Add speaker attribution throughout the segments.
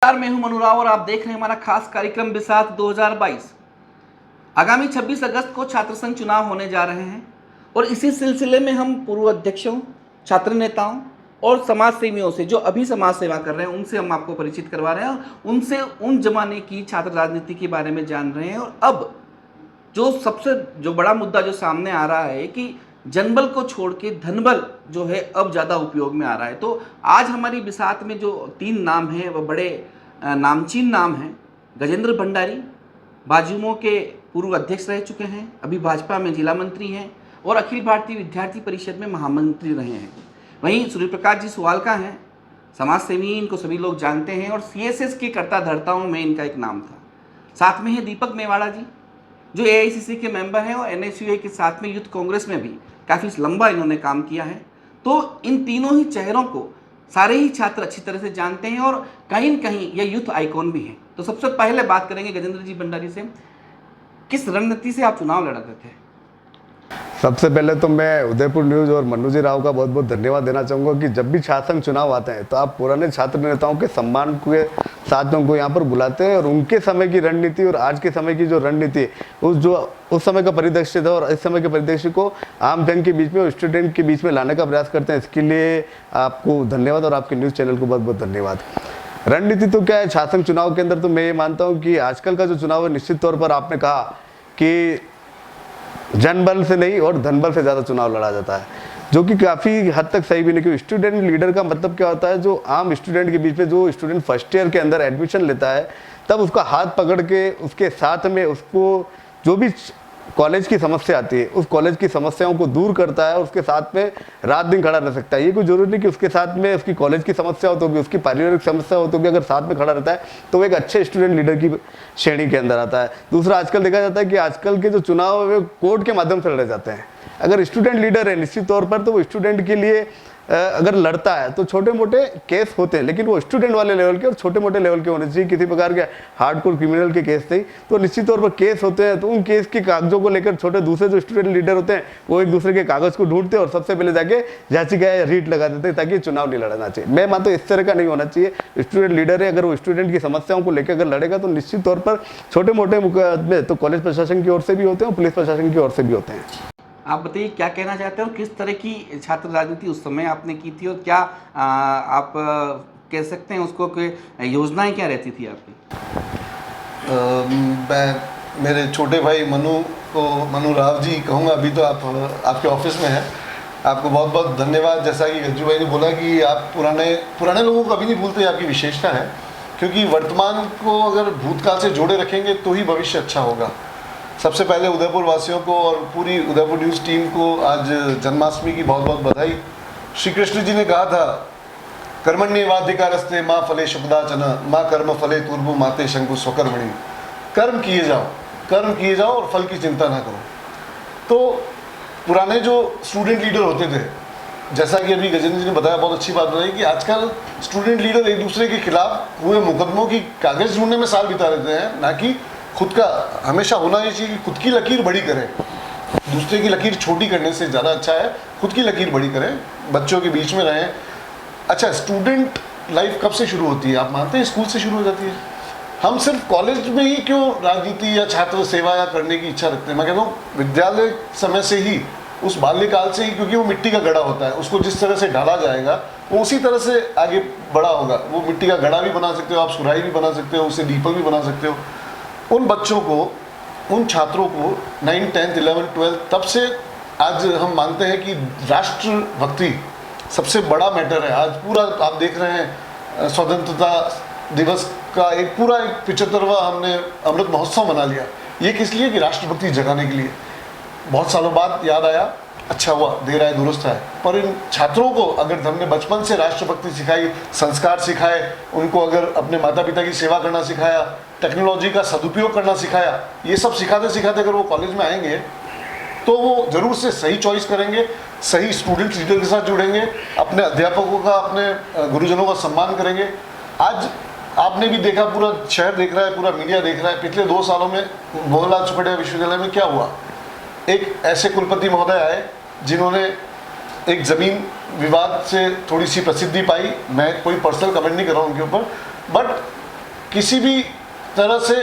Speaker 1: मैं हूं मनु राव और आप देख रहे हैं हमारा खास कार्यक्रम बिसात 2022। आगामी 26 अगस्त को छात्र संघ चुनाव होने जा रहे हैं और इसी सिलसिले में हम पूर्व अध्यक्षों, छात्र नेताओं और समाज सेवियों से जो अभी समाज सेवा कर रहे हैं उनसे हम आपको परिचित करवा रहे हैं और उनसे उन जमाने की छात्र राजनीति के बारे में जान रहे हैं। और अब जो बड़ा मुद्दा जो सामने आ रहा है कि जनबल को छोड़ के धनबल जो है अब ज़्यादा उपयोग में आ रहा है। तो आज हमारी बिसात में जो 3 नाम हैं वह बड़े नामचीन नाम हैं। गजेंद्र भंडारी भाजयुमो के पूर्व अध्यक्ष रह चुके हैं, अभी भाजपा में जिला मंत्री हैं और अखिल भारतीय विद्यार्थी परिषद में महामंत्री रहे हैं। वहीं सूर्य प्रकाश जी सुवालका हैं, समाज सेवी, इनको सभी लोग जानते हैं और CSS के कर्ता धर्ताओं में इनका एक नाम था। साथ में है दीपक मेवाड़ा जी जो AICC के मेंबर हैं और NSUA के साथ में यूथ कांग्रेस में भी काफ़ी लंबा इन्होंने काम किया है। तो इन तीनों ही चेहरों को सारे ही छात्र अच्छी तरह से जानते हैं और कहीं न कहीं ये यूथ आइकॉन भी हैं। तो सबसे पहले बात करेंगे गजेंद्र जी भंडारी से, किस रणनीति से आप चुनाव लड़ रहे थे?
Speaker 2: सबसे पहले तो मैं उदयपुर न्यूज़ और मनु जी राव का बहुत बहुत धन्यवाद देना चाहूँगा कि जब भी छात्र संघ चुनाव आते हैं तो आप पुराने छात्र नेताओं के सम्मान के साथ उनको यहाँ पर बुलाते हैं और उनके समय की रणनीति और आज के समय की जो रणनीति उस समय का परिदृश्य था और इस समय के परिदृश्य को आम जन के बीच में और स्टूडेंट के बीच में लाने का प्रयास करते हैं। इसके लिए आपको धन्यवाद और आपके न्यूज़ चैनल को बहुत बहुत धन्यवाद। रणनीति तो क्या है, छात्र संघ चुनाव के अंदर तो मैं ये मानता हूँ कि आजकल का जो चुनाव है निश्चित तौर पर आपने कहा कि जनबल से नहीं और धनबल से ज़्यादा चुनाव लड़ा जाता है, जो कि काफ़ी हद तक सही भी नहीं। क्योंकि स्टूडेंट लीडर का मतलब क्या होता है, जो आम स्टूडेंट के बीच में जो स्टूडेंट फर्स्ट ईयर के अंदर एडमिशन लेता है तब उसका हाथ पकड़ के उसके साथ में उसको जो भी कॉलेज की समस्या आती है उस कॉलेज की समस्याओं को दूर करता है और उसके साथ में रात दिन खड़ा रह सकता है। ये कोई जरूरी नहीं कि उसके साथ में उसकी कॉलेज की समस्या हो तो भी, उसकी पारिवारिक समस्या हो तो भी अगर साथ में खड़ा रहता है तो वो एक अच्छे स्टूडेंट लीडर की श्रेणी के अंदर आता है। दूसरा, आजकल देखा जाता है कि आजकल के जो चुनाव है वो कोर्ट के माध्यम से लड़े जाते हैं। अगर स्टूडेंट लीडर है निश्चित तौर पर तो वो स्टूडेंट के लिए अगर लड़ता है तो छोटे मोटे केस होते हैं, लेकिन वो स्टूडेंट वाले लेवल के और छोटे मोटे लेवल के होने चाहिए, किसी प्रकार के हार्डकोर क्रिमिनल के केस नहीं। तो निश्चित तौर पर केस होते हैं तो उन केस के कागजों को लेकर छोटे दूसरे जो स्टूडेंट लीडर होते हैं वो एक दूसरे के कागज को ढूंढते हैं और सबसे पहले जाके याचिका या रीट लगा देते हैं ताकि चुनाव नहीं लड़ना चाहिए। मैं मानता हूँ इस तरह का नहीं होना चाहिए। स्टूडेंट लीडर है, अगर वो स्टूडेंट की समस्याओं को लेकर अगर लड़ेगा तो निश्चित तौर पर छोटे मोटे मुकदमे तो कॉलेज प्रशासन की ओर से भी होते हैं और पुलिस प्रशासन की ओर से भी होते हैं।
Speaker 1: आप बताइए क्या कहना चाहते हो और किस तरह की छात्र राजनीति उस समय आपने की थी और क्या आप कह सकते हैं उसको कि योजनाएं क्या रहती थी आपकी?
Speaker 3: मैं मेरे छोटे भाई मनु राव जी कहूँगा। अभी तो आप आपके ऑफिस में हैं, आपको बहुत बहुत धन्यवाद। जैसा कि गज्जू भाई ने बोला कि आप पुराने लोगों को कभी नहीं भूलते, आपकी विशेषता है, क्योंकि वर्तमान को अगर भूतकाल से जोड़े रखेंगे तो ही भविष्य अच्छा होगा। सबसे पहले उदयपुर वासियों को और पूरी उदयपुर न्यूज़ टीम को आज जन्माष्टमी की बहुत बहुत बधाई। श्री कृष्ण जी ने कहा था, कर्मण्येवाधिकारस्ते माँ फले शुभदाचन माँ कर्म फले तुर्भु माते शंकु स्वकर्मणि। कर्म किए जाओ और फल की चिंता ना करो। तो पुराने जो स्टूडेंट लीडर होते थे, जैसा कि अभी गजेंद्र जी ने बताया, बहुत अच्छी बात बताई कि आजकल स्टूडेंट लीडर एक दूसरे के खिलाफ हुए मुकदमों की कागज ढूंढने में साल बिता देते हैं, ना कि खुद का। हमेशा होना ये चाहिए कि खुद की लकीर बड़ी करें, दूसरे की लकीर छोटी करने से ज़्यादा अच्छा है खुद की लकीर बड़ी करें, बच्चों के बीच में रहें। अच्छा, स्टूडेंट लाइफ कब से शुरू होती है? आप मानते हैं स्कूल से शुरू हो जाती है? हम सिर्फ कॉलेज में ही क्यों राजनीति या छात्र सेवा या करने की इच्छा रखते हैं? मैं कहता हूँ विद्यालय समय से ही, उस बाल्यकाल से ही, क्योंकि वो मिट्टी का घड़ा होता है, उसको जिस तरह से डाला जाएगा वो उसी तरह से आगे बड़ा होगा। वो मिट्टी का घड़ा भी बना सकते हो आप, सुराही भी बना सकते हो, उससे दीपक भी बना सकते हो। उन बच्चों को, उन छात्रों को 9, 10, 11, 12 तब से आज हम मानते हैं कि राष्ट्रभक्ति सबसे बड़ा मैटर है। आज पूरा आप देख रहे हैं स्वतंत्रता दिवस का एक 75वां हमने अमृत महोत्सव मना लिया। ये किस लिए? कि राष्ट्रभक्ति जगाने के लिए। बहुत सालों बाद याद आया, अच्छा हुआ, देर आए दुरुस्त है। पर इन छात्रों को अगर हमने बचपन से राष्ट्रभक्ति सिखाई, संस्कार सिखाए, उनको अगर अपने माता पिता की सेवा करना सिखाया, टेक्नोलॉजी का सदुपयोग करना सिखाया, ये सब सिखाते सिखाते अगर वो कॉलेज में आएंगे तो वो ज़रूर से सही चॉइस करेंगे, सही स्टूडेंट लीडर के साथ जुड़ेंगे, अपने अध्यापकों का, अपने गुरुजनों का सम्मान करेंगे। आज आपने भी देखा, पूरा शहर देख रहा है, पूरा मीडिया देख रहा है, पिछले 2 सालों में मोहनलाल चुपड़िया विश्वविद्यालय में क्या हुआ। एक ऐसे कुलपति महोदय आए जिन्होंने एक ज़मीन विवाद से थोड़ी सी प्रसिद्धि पाई। मैं कोई पर्सनल कमेंट नहीं कर रहा हूँ उनके ऊपर, बट किसी भी तरह से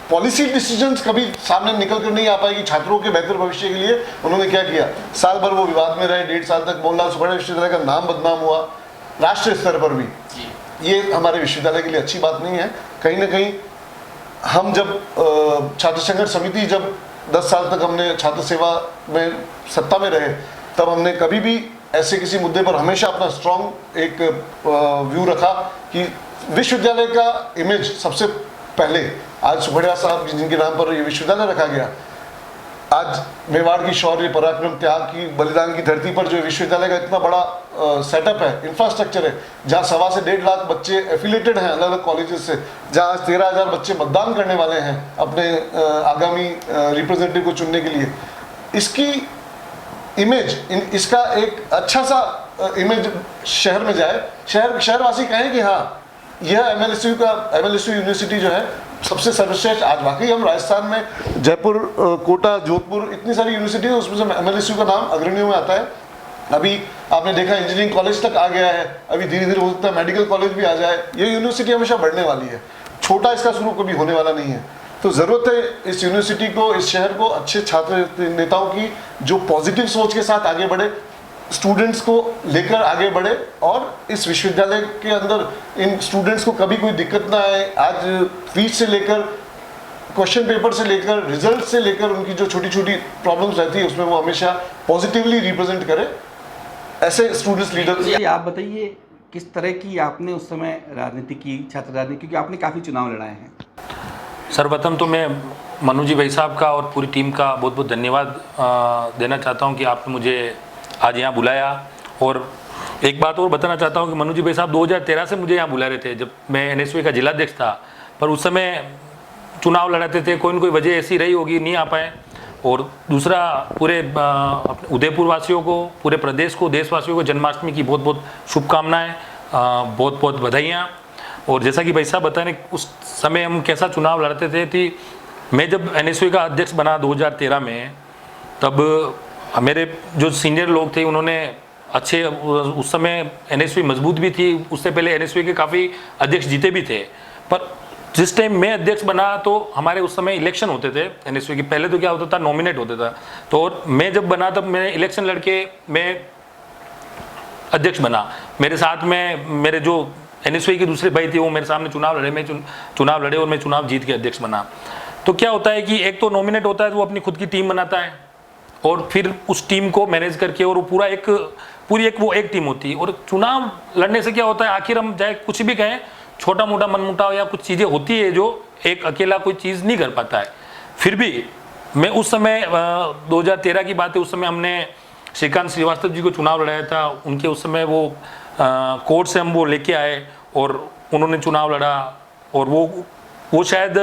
Speaker 3: पॉलिसी डिसीजंस कभी सामने निकल कर नहीं आ पाएगी छात्रों के बेहतर भविष्य के लिए। उन्होंने क्या किया, साल भर वो विवाद में रहे, 1.5 साल तक मोहनलाल सुखाड़िया विश्वविद्यालय का नाम बदनाम हुआ राष्ट्रीय स्तर पर भी। ये हमारे विश्वविद्यालय के लिए अच्छी बात नहीं है। कहीं ना कहीं हम जब छात्र संघर्ष समिति जब 10 साल तक हमने छात्र सेवा में सत्ता में रहे, तब हमने कभी भी ऐसे किसी मुद्दे पर हमेशा अपना स्ट्रॉन्ग एक व्यू रखा कि विश्वविद्यालय का इमेज सबसे पहले। आज सुखाड़िया साहब जिनके नाम पर ये विश्वविद्यालय रखा गया, आज मेवाड़ की शौर्य पराक्रम त्याग की बलिदान की धरती पर जो विश्वविद्यालय का इतना बड़ा सेटअप है, इंफ्रास्ट्रक्चर है, जहाँ 1.25 से 1.5 लाख बच्चे एफिलेटेड हैं अलग अलग कॉलेजेस से, जहाँ आज 13,000 बच्चे मतदान करने वाले हैं अपने आगामी रिप्रेजेंटेटिव को चुनने के लिए, इसकी इमेज इसका एक अच्छा सा इमेज शहर में जाए, शहरवासी कहें कि हाँ यह एमएलएसयू यूनिवर्सिटी जो है सबसे सर्वश्रेष्ठ। आज वाकई हम राजस्थान में जयपुर, कोटा, जोधपुर, इतनी सारी यूनिवर्सिटी है, उसमें से एमएलएसयू का नाम अग्रणियों में आता है। अभी आपने देखा इंजीनियरिंग कॉलेज तक आ गया है, अभी धीरे धीरे हो सकता है मेडिकल कॉलेज भी आ जाए। ये यूनिवर्सिटी हमेशा बढ़ने वाली है, छोटा इसका शुरू कभी होने वाला नहीं है। तो ज़रूरत है इस यूनिवर्सिटी को, इस शहर को अच्छे छात्र नेताओं की जो पॉजिटिव सोच के साथ आगे बढ़े, स्टूडेंट्स को लेकर आगे बढ़े और इस विश्वविद्यालय के अंदर इन स्टूडेंट्स को कभी कोई दिक्कत ना आए। आज फीस से लेकर, क्वेश्चन पेपर से लेकर, रिजल्ट से लेकर उनकी जो छोटी छोटी प्रॉब्लम्स रहती है उसमें वो हमेशा पॉजिटिवली रिप्रेजेंट करे, ऐसे स्टूडेंट्स लीडर।
Speaker 1: आप बताइए किस तरह की आपने उस समय राजनीति की, छात्र राजनीति, क्योंकि आपने काफ़ी चुनाव लड़ाए हैं।
Speaker 4: सर्वप्रथम तो मैं मनु जी भाई साहब का और पूरी टीम का बहुत बहुत धन्यवाद देना चाहता हूं कि आपने मुझे आज यहाँ बुलाया। और एक बात और बताना चाहता हूँ कि मनु जी भाई साहब 2013 से मुझे यहाँ बुला रहे थे, जब मैं एनएसयू का जिलाध्यक्ष था, पर उस समय चुनाव लड़ाते थे, कोई न कोई वजह ऐसी रही होगी, नहीं आ पाए। और दूसरा, पूरे अपने उदयपुर वासियों को, पूरे प्रदेश को, देशवासियों को जन्माष्टमी की बहुत बहुत शुभकामनाएं, बहुत बहुत बधाइयाँ। और जैसा कि भाई साहब बताने, उस समय हम कैसा चुनाव लड़ते थे कि मैं जब एनएसयू का अध्यक्ष बना 2013 में, तब मेरे जो सीनियर लोग थे उन्होंने अच्छे, उस समय एनएसयू मजबूत भी थी, उससे पहले एनएसयू के काफ़ी अध्यक्ष जीते भी थे। पर जिस टाइम मैं अध्यक्ष बना तो हमारे उस समय इलेक्शन होते थे एनएसयू के। पहले तो क्या होता था, नॉमिनेट होता था। तो और मैं जब बना तब मैंने इलेक्शन लड़के मैं अध्यक्ष बना। मेरे साथ में मेरे जो एनएसयू के दूसरे भाई थे वो मेरे सामने चुनाव लड़े, मैं चुनाव लड़े और मैं चुनाव जीत के अध्यक्ष बना। तो क्या होता है कि एक तो नॉमिनेट होता है तो वो अपनी खुद की टीम बनाता है और फिर उस टीम को मैनेज करके, और वो पूरी एक टीम होती है। और चुनाव लड़ने से क्या होता है, आखिर हम चाहे कुछ भी कहें, छोटा मोटा मनमुटाव या कुछ चीज़ें होती है जो एक अकेला कोई चीज़ नहीं कर पाता है। फिर भी मैं उस समय 2013 की बात है, उस समय हमने श्रीकांत श्रीवास्तव जी को चुनाव लड़ाया था। उनके उस समय वो कोर्ट से हम वो लेके आए और उन्होंने चुनाव लड़ा, और वो शायद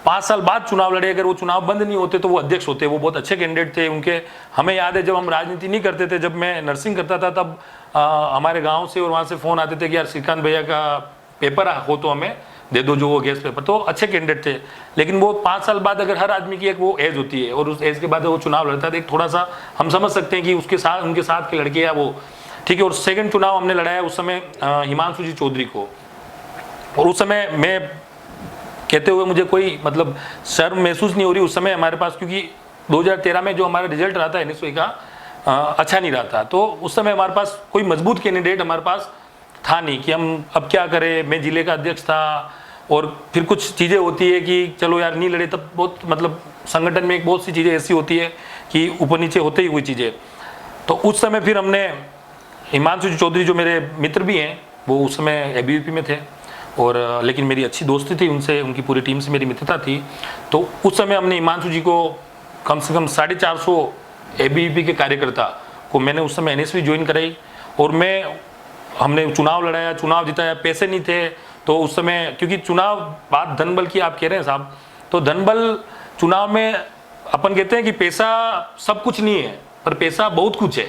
Speaker 4: 5 साल बाद चुनाव लड़े। अगर वो चुनाव बंद नहीं होते तो वो अध्यक्ष होते। वो बहुत अच्छे कैंडिडेट थे उनके। हमें याद है जब हम राजनीति नहीं करते थे, जब मैं नर्सिंग करता था, तब हमारे गांव से और वहाँ से फ़ोन आते थे कि यार श्रीकांत भैया का पेपर हो तो हमें दे दो, जो वो गेस्ट पेपर। तो अच्छे कैंडिडेट थे। लेकिन वो 5 साल बाद, अगर हर आदमी की एक वो एज होती है और उस एज के बाद वो चुनाव लड़ता है, एक थोड़ा सा हम समझ सकते हैं कि उनके साथ के लड़के या वो ठीक है। और सेकेंड चुनाव हमने लड़ाया उस समय हिमांशु जी चौधरी को। और उस समय मैं कहते हुए मुझे कोई मतलब शर्म महसूस नहीं हो रही उस समय हमारे पास, क्योंकि 2013 में जो हमारा रिजल्ट रहा था एनएसयू का अच्छा नहीं रहा था। तो उस समय हमारे पास कोई मजबूत कैंडिडेट हमारे पास था नहीं कि हम अब क्या करें। मैं जिले का अध्यक्ष था और फिर कुछ चीज़ें होती है कि चलो यार नहीं लड़े, तब बहुत मतलब संगठन में एक बहुत सी चीज़ें ऐसी होती है कि ऊपर नीचे होते ही हुई चीज़ें। तो उस समय फिर हमने हिमांशु चौधरी जो मेरे मित्र भी हैं, वो उस समय एबीवीपी में थे, और लेकिन मेरी अच्छी दोस्ती थी उनसे, उनकी पूरी टीम से मेरी मित्रता थी। तो उस समय हमने हिमांशु जी को कम से कम 450 एबीवीपी के कार्यकर्ता को मैंने उस समय एनएसयू ज्वाइन कराई। और हमने चुनाव लड़ाया, चुनाव जिताया। पैसे नहीं थे तो उस समय, क्योंकि चुनाव बात धनबल की आप कह रहे हैं साहब, तो धनबल चुनाव में अपन कहते हैं कि पैसा सब कुछ नहीं है, पर पैसा बहुत कुछ है।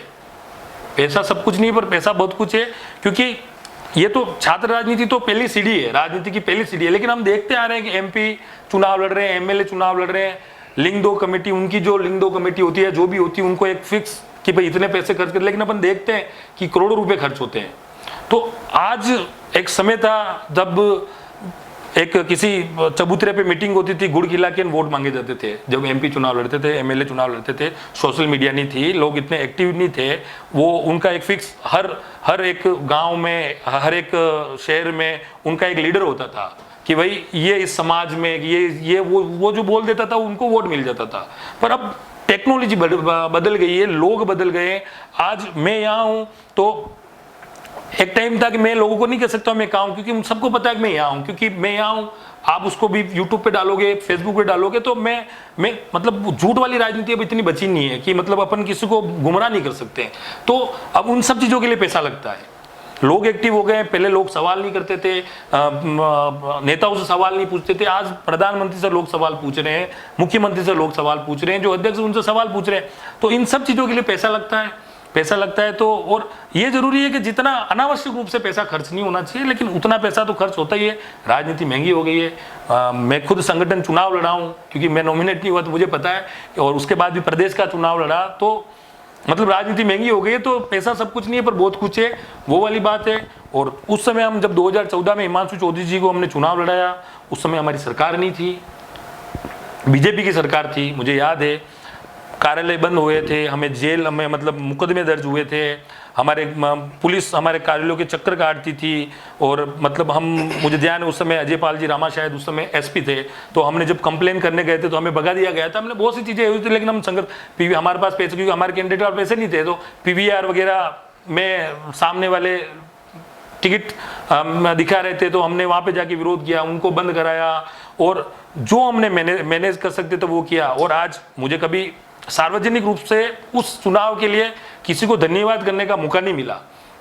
Speaker 4: पैसा सब कुछ नहीं पर पैसा बहुत कुछ है, क्योंकि ये तो छात्र राजनीति तो पहली सीढ़ी है, राजनीति की पहली सीढ़ी है। लेकिन हम देखते आ रहे हैं कि एमपी चुनाव लड़ रहे हैं, एमएलए चुनाव लड़ रहे हैं, लिंग 2 कमेटी, उनकी जो लिंग 2 कमेटी होती है, जो भी होती है, उनको एक फिक्स कि भाई इतने पैसे खर्च कर, लेकिन अपन देखते हैं कि करोड़ों रुपए खर्च होते हैं। तो आज एक समय था जब एक किसी चबूतरे पे मीटिंग होती थी, गुड़ खिला के वोट मांगे जाते थे। जब एमपी चुनाव लड़ते थे, एमएलए चुनाव लड़ते थे, सोशल मीडिया नहीं थी, लोग इतने एक्टिव नहीं थे। वो उनका एक फिक्स हर एक गांव में, हर एक शहर में उनका एक लीडर होता था कि भाई ये इस समाज में ये वो जो बोल देता था उनको वोट मिल जाता था। पर अब टेक्नोलॉजी बदल गई है, लोग बदल गए। आज मैं यहाँ हूँ तो एक टाइम था कि मैं लोगों को नहीं कह सकता मैं कहाँ हूँ, क्योंकि सबको पता है कि मैं यहाँ हूँ, क्योंकि मैं यहाँ हूँ। आप उसको भी यूट्यूब पे डालोगे, फेसबुक पे डालोगे, तो मैं मतलब झूठ वाली राजनीति अब इतनी बची नहीं है कि मतलब अपन किसी को गुमराह नहीं कर सकते हैं। तो अब उन सब चीज़ों के लिए पैसा लगता है। लोग एक्टिव हो गए। पहले लोग सवाल नहीं करते थे, नेताओं से सवाल नहीं पूछते थे। आज प्रधानमंत्री से लोग सवाल पूछ रहे हैं, मुख्यमंत्री से लोग सवाल पूछ रहे हैं, जो अध्यक्ष उनसे सवाल पूछ रहे हैं। तो इन सब चीज़ों के लिए पैसा लगता है। तो और ये जरूरी है कि जितना अनावश्यक रूप से पैसा खर्च नहीं होना चाहिए, लेकिन उतना पैसा तो खर्च होता ही है। राजनीति महंगी हो गई है। मैं खुद संगठन चुनाव लड़ा हूँ, क्योंकि मैं नॉमिनेट नहीं हुआ तो मुझे पता है, और उसके बाद भी प्रदेश का चुनाव लड़ा। तो मतलब राजनीति महंगी हो गई है, तो पैसा सब कुछ नहीं है पर बहुत कुछ है, वो वाली बात है। और उस समय हम जब 2014 में हिमांशु चौधरी जी को हमने चुनाव लड़ाया, उस समय हमारी सरकार नहीं थी, बीजेपी की सरकार थी। मुझे याद है कार्यालय बंद हुए थे, हमें जेल में मतलब मुकदमे दर्ज हुए थे, हमारे पुलिस हमारे कार्यालयों के चक्कर काटती थी। और मतलब मुझे ध्यान है उस समय अजय पाल जी रामा शायद उस समय एसपी थे, तो हमने जब कंप्लेन करने गए थे तो हमें भगा दिया गया था। हमने बहुत सी चीज़ें हुई थी, लेकिन हम संगठन हमारे पास पैसे, क्योंकि हमारे कैंडिडेट और पैसे नहीं थे, तो पीवीआर वगैरह में सामने वाले टिकट दिखा रहे थे, तो हमने वहाँ पे जाके विरोध किया, उनको बंद कराया, और जो हमने मैनेज कर सकते थे वो किया। और आज मुझे कभी सार्वजनिक रूप से उस चुनाव के लिए किसी को धन्यवाद करने का मौका नहीं मिला,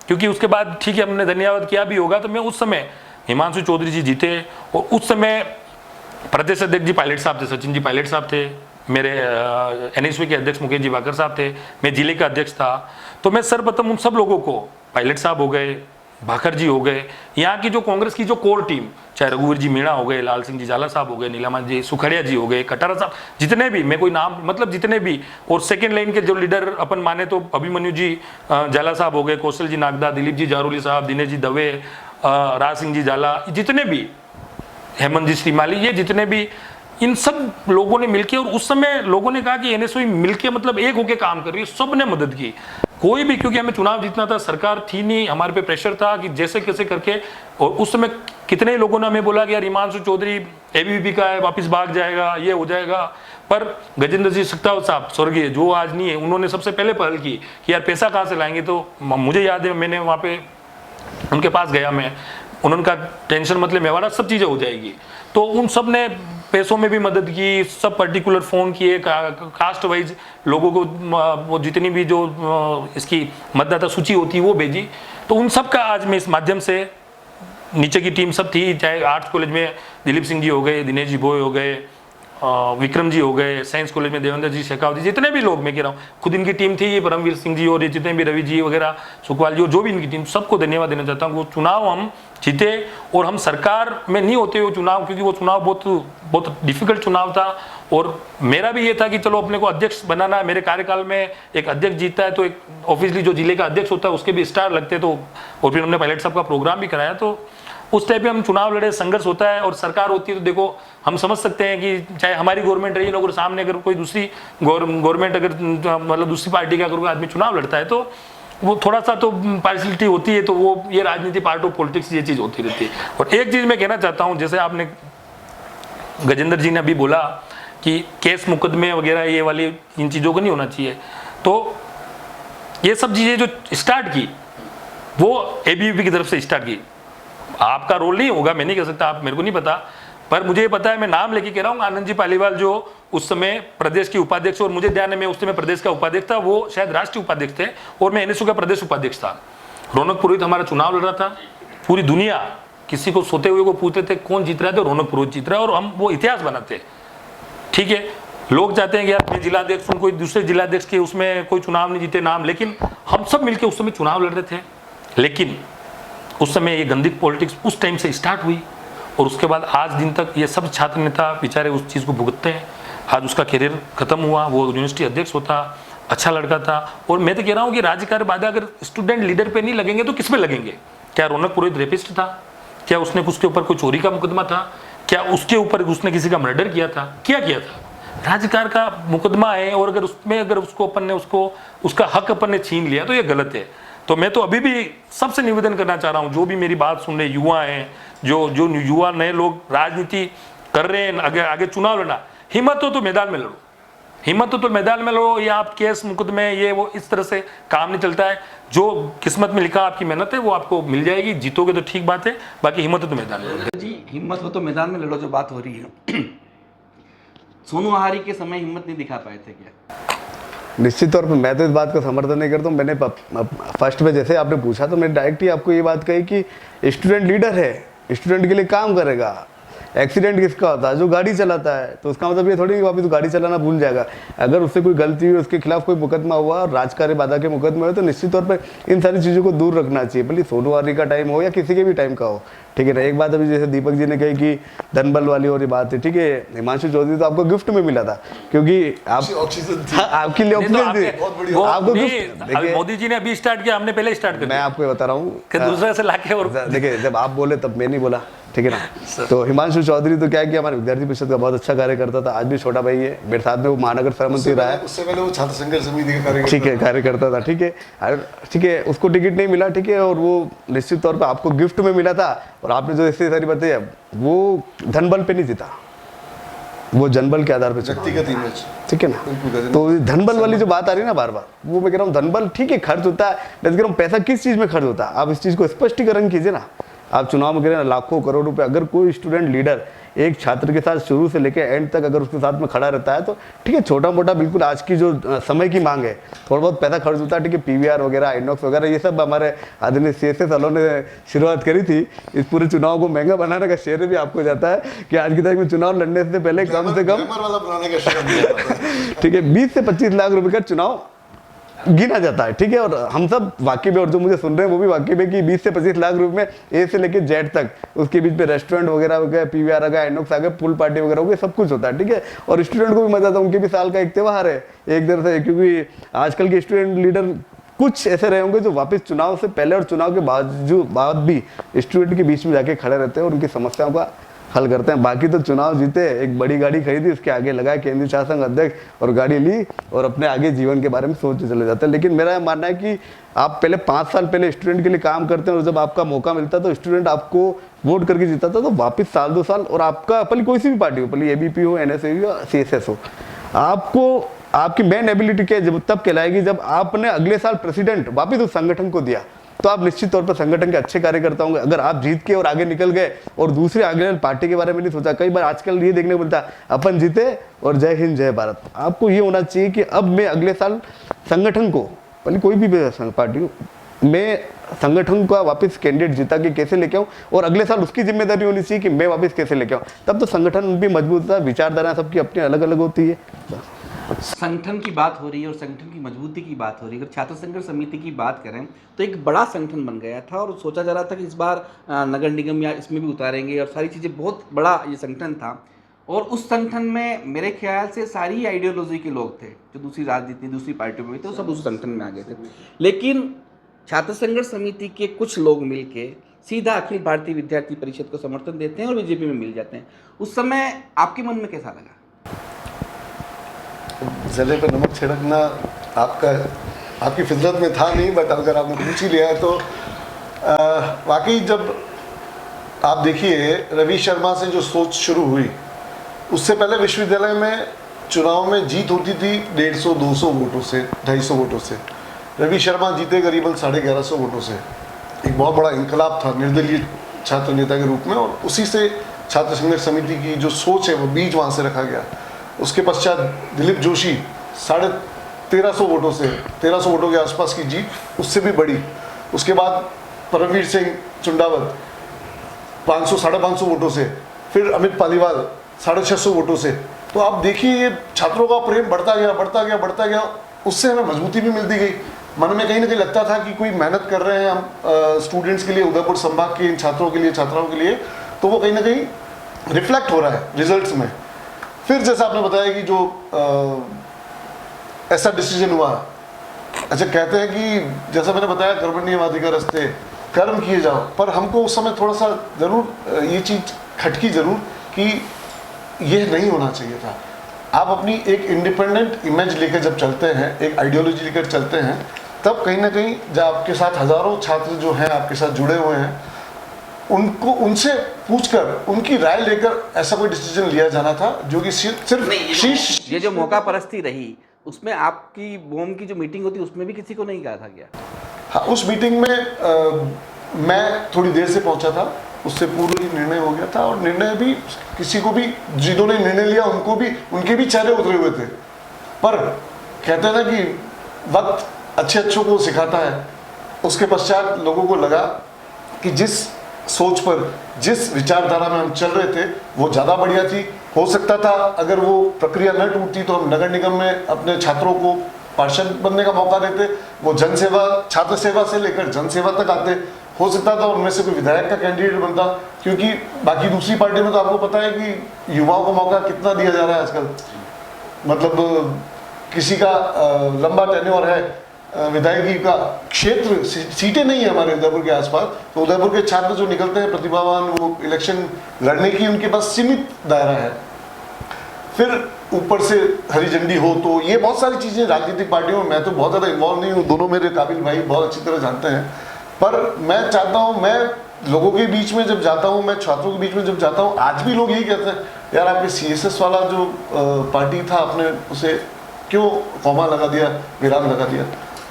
Speaker 4: क्योंकि उसके बाद ठीक है हमने धन्यवाद किया भी होगा। तो मैं उस समय हिमांशु चौधरी जी जीते, और उस समय प्रदेश अध्यक्ष जी पायलट साहब थे, सचिन जी पायलट साहब थे, मेरे एनएसवी के अध्यक्ष मुकेश जी वाकर साहब थे, मैं जिले का अध्यक्ष था। तो मैं सर्वप्रथम उन सब लोगों को, पायलट साहब हो गए, भाकर जी हो गए, यहाँ की जो कांग्रेस की जो कोर टीम, चाहे रघुवीर जी मीणा हो गए, लाल सिंह जी झाला साहब हो गए, नीलामा जी सुखड़िया जी हो गए, कटारा साहब, जितने भी, मैं कोई नाम मतलब जितने भी, और सेकंड लाइन के जो लीडर अपन माने तो अभिमन्यु जी झाला साहब हो गए, कौशल जी नागदा, दिलीप जी जारोली साहब, दिनेश जी दवे, राज सिंह जी झाला, जितने भी, हेमंत जी श्रीमाली, ये जितने भी, इन सब लोगों ने मिलके, और उस समय लोगों ने कहा कि एनएसओ मिलके मतलब एक होके काम कर रही है, सबने मदद की। कोई भी, क्योंकि हमें चुनाव जीतना था, सरकार थी नहीं, हमारे पे प्रेशर था कि जैसे कैसे करके। और उस समय कितने लोगों ने हमें बोला कि यार हिमांशु चौधरी एबीवीपी का है, वापस भाग जाएगा, ये हो जाएगा। पर गजेंद्र जी सख्तावत साहब स्वर्गीय, जो आज नहीं है, उन्होंने सबसे पहले पहल की कि यार पैसा कहाँ से लाएंगे। तो मुझे याद है मैंने वहाँ पे उनके पास गया, मैं, उन्होंने कहा टेंशन मतलब हमारा सब चीज़ें हो जाएगी। तो उन सब ने पैसों में भी मदद की, सब पर्टिकुलर फ़ोन किए, कास्ट वाइज लोगों को वो जितनी भी जो इसकी मतदाता सूची होती है वो भेजी। तो उन सब का आज मैं इस माध्यम से, नीचे की टीम सब थी, चाहे आर्ट्स कॉलेज में दिलीप सिंह जी हो गए, दिनेश जी बोय हो गए, विक्रम जी हो गए, साइंस कॉलेज में देवेंद्र जी शेखावत जी, जितने भी लोग, मैं कह रहा हूँ खुद इनकी टीम थी, परमवीर सिंह जी और ये जितने भी रवि जी वगैरह, सुखवाल जी, और जो भी इनकी टीम, सबको धन्यवाद देना चाहता हूँ। वो चुनाव हम जीते, और हम सरकार में नहीं होते वो चुनाव, क्योंकि वो चुनाव बहुत डिफिकल्ट चुनाव था। और मेरा भी ये था कि चलो अपने को अध्यक्ष बनाना है। मेरे कार्यकाल में एक अध्यक्ष जीतता है तो एक ऑब्वियसली जो जिले का अध्यक्ष होता है उसके भी स्टार लगते, तो और फिर हमने पायलट साहब का प्रोग्राम भी कराया। तो उस टाइप पे हम चुनाव लड़े, संघर्ष होता है, और सरकार होती है तो देखो हम समझ सकते हैं कि चाहे हमारी गवर्नमेंट रही, अगर सामने अगर कोई दूसरी गवर्नमेंट, अगर मतलब दूसरी पार्टी का अगर कोई आदमी चुनाव लड़ता है तो वो थोड़ा सा तो पार्शलिटी होती है। तो वो ये राजनीति, पार्ट ऑफ पॉलिटिक्स, ये चीज़ होती रहती है। और एक चीज़ मैं कहना चाहता हूँ, जैसे आपने गजेंद्र जी ने अभी बोला कि केस मुकदमे वगैरह ये वाली इन चीज़ों को नहीं होना चाहिए, तो ये सब चीज़ें जो स्टार्ट की वो एबीवीपी की तरफ से स्टार्ट की। आपका रोल नहीं होगा, मैं नहीं कह सकता, आप, मेरे को नहीं पता, पर मुझे पता है, मैं नाम लेके कह रहा हूँ, आनंद जी पालीवाल जो उस समय प्रदेश के उपाध्यक्ष, और मुझे ध्यान है मैं उस समय प्रदेश का उपाध्यक्ष था, वो शायद राष्ट्रीय उपाध्यक्ष थे, और मैं एनएसयू का प्रदेश उपाध्यक्ष था। रौनक पुरोहित हमारा चुनाव लड़ रहा था, पूरी दुनिया किसी को सोते हुए को पूछते थे कौन जीत रहा है, तो रौनक पुरोहित जीत रहा है, और हम वो इतिहास बनाते। ठीक है, लोग चाहते हैं कि यार मैं जिलाध्यक्ष हूँ, कोई दूसरे जिलाध्यक्ष के उसमें कोई चुनाव नहीं जीते नाम, लेकिन हम सब मिलकर उस समय चुनाव लड़ रहे थे। लेकिन उस समय ये गंदी पॉलिटिक्स उस टाइम से स्टार्ट हुई, और उसके बाद आज दिन तक ये सब छात्र नेता बेचारे उस चीज़ को भुगतते हैं। आज उसका करियर खत्म हुआ, वो यूनिवर्सिटी अध्यक्ष होता, अच्छा लड़का था। और मैं तो कह रहा हूँ कि राज्य कार्य बाधा अगर स्टूडेंट लीडर पे नहीं लगेंगे तो किस पे लगेंगे? क्या रौनक पुरोहित रेपिस्ट था? क्या उसने उसके ऊपर कोई चोरी का मुकदमा था, क्या उसके ऊपर उसने किसी का मर्डर किया था, क्या किया था? राजकार का मुकदमा है और अगर उसमें अगर उसको अपन ने उसका हक अपन ने छीन लिया तो ये गलत है। तो मैं तो अभी भी सबसे निवेदन करना चाह रहा हूँ, जो भी मेरी बात सुन रहे युवा हैं, जो युवा नए लोग राजनीति कर रहे हैं, आगे चुनाव लड़ना, हिम्मत हो तो मैदान में लड़ो, हिम्मत हो तो मैदान में लड़ो। ये आप केस मुकदमे ये वो इस तरह से काम नहीं चलता है। जो किस्मत में लिखा आपकी मेहनत है वो आपको मिल जाएगी, जीतोगे तो ठीक बात है, बाकी हिम्मत हो तो मैदान में लड़ो।
Speaker 1: जी, हिम्मत हो तो मैदान में लड़ो जो बात हो रही है, सोनू आहारी के समय हिम्मत नहीं दिखा पाए थे क्या?
Speaker 2: निश्चित तौर पर मैं तो इस बात का समर्थन नहीं करता हूँ। मैंने फर्स्ट में जैसे आपने पूछा तो मैंने डायरेक्ट ही आपको ये बात कही कि स्टूडेंट लीडर है, स्टूडेंट के लिए काम करेगा। एक्सीडेंट किसका होता है? जो गाड़ी चलाता है। तो उसका मतलब ये थोड़ी कि वापिस गाड़ी चलाना भूल जाएगा। अगर उससे कोई गलती हुई, उसके खिलाफ कोई मुकदमा हुआ और राजकार्य बाधा के मुकदमे हुए तो निश्चित तौर पर इन सारी चीज़ों को दूर रखना चाहिए, भले सोनू आहारी का टाइम हो या किसी के भी टाइम का हो, ठीक है ना। एक बात अभी जैसे दीपक जी ने कही कि धनबल वाली और ये बात है, ठीक है। हिमांशु चौधरी तो आपको गिफ्ट में मिला था क्योंकि
Speaker 3: ऑक्सीजन थी,
Speaker 2: आपके लिए ऑक्सीजन थी, आपको गिफ्ट।
Speaker 4: मोदी जी ने अभी स्टार्ट किया, हमने पहले स्टार्ट किया।
Speaker 2: मैं आपको बता रहा हूँ
Speaker 4: कि दूसरे से लाके और
Speaker 2: देखिए जब आप बोले तब मैं नहीं बोला, ठीक है ना। तो हिमांशु चौधरी तो क्या किया, हमारे विद्यार्थी परिषद का बहुत अच्छा कार्य करता था, आज भी छोटा भाई है मेरे साथ में, वो महानगर सहमंत्री रहा है,
Speaker 3: उससे पहले वो छात्र संघर्ष समिति का कार्यकर्ता,
Speaker 2: ठीक है, कार्यकर्ता था, ठीक है, ठीक है। उसको टिकट नहीं मिला, ठीक है, और वो निश्चित तौर पर आपको गिफ्ट में मिला था। और आपने जो ऐसी सारी बताई वो धनबल पे नहीं जीता, वो जनबल के आधार पर
Speaker 3: व्यक्तिगत इमेज,
Speaker 2: ठीक है ना। तो धनबल वाली जो बात आ रही है ना बार बार, वो मैं कह रहा हूँ धनबल ठीक है खर्च होता है, मैं कह रहा हूँ पैसा किस चीज़ में खर्च होता है, आप इस चीज़ को स्पष्टीकरण कीजिए ना। आप चुनाव में कह रहे हैं लाखों करोड़ रुपए, अगर कोई स्टूडेंट लीडर एक छात्र के साथ शुरू से लेकर एंड तक अगर उसके साथ में खड़ा रहता है तो ठीक है, छोटा मोटा बिल्कुल आज की जो समय की मांग है थोड़ा बहुत पैसा खर्च होता है, ठीक है। पीवीआर वगैरह, आइनॉक्स वगैरह ये सब हमारे आदरणीय सीएसए सालों ने शुरुआत करी थी। इस पूरे चुनाव को महंगा बनाने का श्रेय भी आपको जाता है कि आज की तारीख में चुनाव लड़ने से पहले कम से कम ठीक है 20 से 25 लाख रुपए का चुनाव गिना जाता है, ठीक है। और हम सब वाकई में, और जो मुझे सुन रहे हैं वो भी वाकई में कि 20 से 25 लाख रुपए में ए से लेके जेड तक, उसके बीच में रेस्टोरेंट वगैरह हो गया, पीवीआर आ गया, आइनॉक्स आ गया, पूल पार्टी वगैरह हो गया, सब कुछ होता है, ठीक है। और स्टूडेंट को भी मजा आता है, उनके भी साल का एक त्यौहार है एक तरह से, क्योंकि आजकल के स्टूडेंट लीडर कुछ ऐसे रहे होंगे जो वापस चुनाव से पहले और चुनाव के बाद भी स्टूडेंट के बीच में जाके खड़े रहते हैं और उनकी समस्याओं का हल करते हैं। बाकी तो चुनाव जीते, एक बड़ी गाड़ी खरीदी, उसके आगे लगाया केंद्रीय शासन अध्यक्ष और गाड़ी ली और अपने आगे जीवन के बारे में सोचते चले जाते हैं। लेकिन मेरा मानना है कि आप पहले 5 साल पहले स्टूडेंट के लिए काम करते हैं और जब आपका मौका मिलता है तो स्टूडेंट आपको वोट करके जीता था, तो वापस साल 2 साल और आपका भले कोई सी भी पार्टी हो, भले एबीपी हो, एनएसए हो, सीएसएस हो, आपको आपकी मेन एबिलिटी क्या जब तब कहलाएगी जब आपने अगले साल प्रेसिडेंट वापस उस संगठन को दिया, तो आप निश्चित तौर पर संगठन के अच्छे कार्यकर्ता होंगे। अगर आप जीत के और आगे निकल गए और दूसरे आगे पार्टी के बारे में नहीं सोचा, कई बार आजकल ये देखने को मिलता है अपन जीते और जय हिंद जय भारत। आपको ये होना चाहिए कि अब मैं अगले साल संगठन को, भले कोई भी पार्टी हो, मैं संगठन का वापस कैंडिडेट जीता के कैसे लेके आऊँ और अगले साल उसकी जिम्मेदारी होनी चाहिए कि मैं वापस कैसे लेके आऊँ। तब तो संगठन भी मजबूत होता है, विचारधारा सबकी अपनी अलग अलग होती है।
Speaker 1: संगठन की बात हो रही है और संगठन की मजबूती की बात हो रही है। अगर छात्र संघर्ष समिति की बात करें तो एक बड़ा संगठन बन गया था और सोचा जा रहा था कि इस बार नगर निगम या इसमें भी उतारेंगे और सारी चीज़ें, बहुत बड़ा ये संगठन था। और उस संगठन में मेरे ख्याल से सारी आइडियोलॉजी के लोग थे जो दूसरी राजनीति दूसरी पार्टियों में थे, वो सब उस संगठन में आ गए थे। लेकिन छात्र संघर्ष समिति के कुछ लोग मिलके सीधा अखिल भारतीय विद्यार्थी परिषद को समर्थन देते हैं और बीजेपी में मिल जाते हैं। उस समय आपके मन में कैसा लगा?
Speaker 3: जले पे नमक छिड़कना आपकी फितरत में था नहीं, बट अगर आपने पूछ ही लिया है तो वाकई जब आप देखिए रवि शर्मा से जो सोच शुरू हुई, उससे पहले विश्वविद्यालय में चुनाव में जीत होती थी 150-200 वोटों से, 250 वोटों से। रवि शर्मा जीते करीबन 1150 वोटों से। एक बहुत बड़ा इनकलाब था निर्दलीय छात्र नेता के रूप में, और उसी से छात्र संघर्ष समिति की जो सोच है वो बीज वहाँ से रखा गया। उसके पश्चात दिलीप जोशी 1350 वोटों से, 1300 वोटों के आसपास की जीत, उससे भी बड़ी। उसके बाद परमवीर सिंह चुंडावत 500-550 वोटों से, फिर अमित पालीवाल 650 वोटों से। तो आप देखिए ये छात्रों का प्रेम बढ़ता गया। उससे हमें मजबूती भी मिलती गई। मन में कहीं ना कहीं लगता था कि कोई मेहनत कर रहे हैं हम स्टूडेंट्स के लिए, उदयपुर संभाग के इन छात्रों के लिए, छात्राओं के लिए, तो वो कहीं ना कहीं रिफ्लेक्ट हो रहा है रिजल्ट्स में। फिर जैसा आपने बताया कि जो ऐसा डिसीजन हुआ, अच्छा कहते हैं कि जैसा मैंने बताया कर्मण्यवादी का रास्ते कर्म किए जाओ। पर हमको उस समय थोड़ा सा ज़रूर ये चीज़ खटकी ज़रूर कि ये नहीं होना चाहिए था। आप अपनी एक इंडिपेंडेंट इमेज लेकर जब चलते हैं, एक आइडियोलॉजी लेकर चलते हैं, तब कहीं ना कहीं जब आपके साथ हज़ारों छात्र जो हैं आपके साथ जुड़े हुए हैं, उनको उनसे पूछकर उनकी राय लेकर ऐसा कोई डिसीजन लिया जाना था जो कि सिर्फ शीश।
Speaker 1: ये जो मौका परस्ती रही, उसमें आपकी बोम की जो मीटिंग होती उसमें भी किसी को नहीं कहा था क्या?
Speaker 3: हाँ, उस मीटिंग में मैं थोड़ी देर से पहुंचा था, उससे पूर्व ही निर्णय हो गया था। और निर्णय भी किसी को भी, जिन्होंने निर्णय लिया उनको भी, उनके भी चेहरे उतरे हुए थे। पर कहते हैं ना कि वक्त अच्छों को सिखाता है। उसके पश्चात लोगों को लगा कि जिस सोच पर, जिस विचारधारा में हम चल रहे थे वो ज़्यादा बढ़िया थी। हो सकता था अगर वो प्रक्रिया न टूटती तो हम नगर निगम में अपने छात्रों को पार्षद बनने का मौका देते, वो जनसेवा, छात्र सेवा से लेकर जनसेवा तक आते। हो सकता था उनमें से कोई विधायक का कैंडिडेट बनता, क्योंकि बाकी दूसरी पार्टी में तो आपको पता है कि युवाओं को मौका कितना दिया जा रहा है आजकल। मतलब किसी का लंबा टेन्योर है विधायकी का, क्षेत्र सीटें नहीं है हमारे उदयपुर के आसपास, तो उदयपुर के छात्र जो निकलते हैं प्रतिभावान, वो इलेक्शन लड़ने की उनके पास सीमित दायरा है। फिर ऊपर से हरी झंडी हो, तो ये बहुत सारी चीज़ें राजनीतिक पार्टियों में, मैं तो बहुत ज़्यादा इन्वॉल्व नहीं हूँ, दोनों मेरे काबिल भाई बहुत अच्छी तरह जानते हैं। पर मैं चाहता हूँ, मैं लोगों के बीच में जब जाता हूँ, मैं छात्रों के बीच में जब जाता हूँ, आज भी लोग यही कहते हैं, यार आपके CSS वाला जो पार्टी था, आपने उसे क्यों कॉमा लगा दिया, विराम लगा दिया।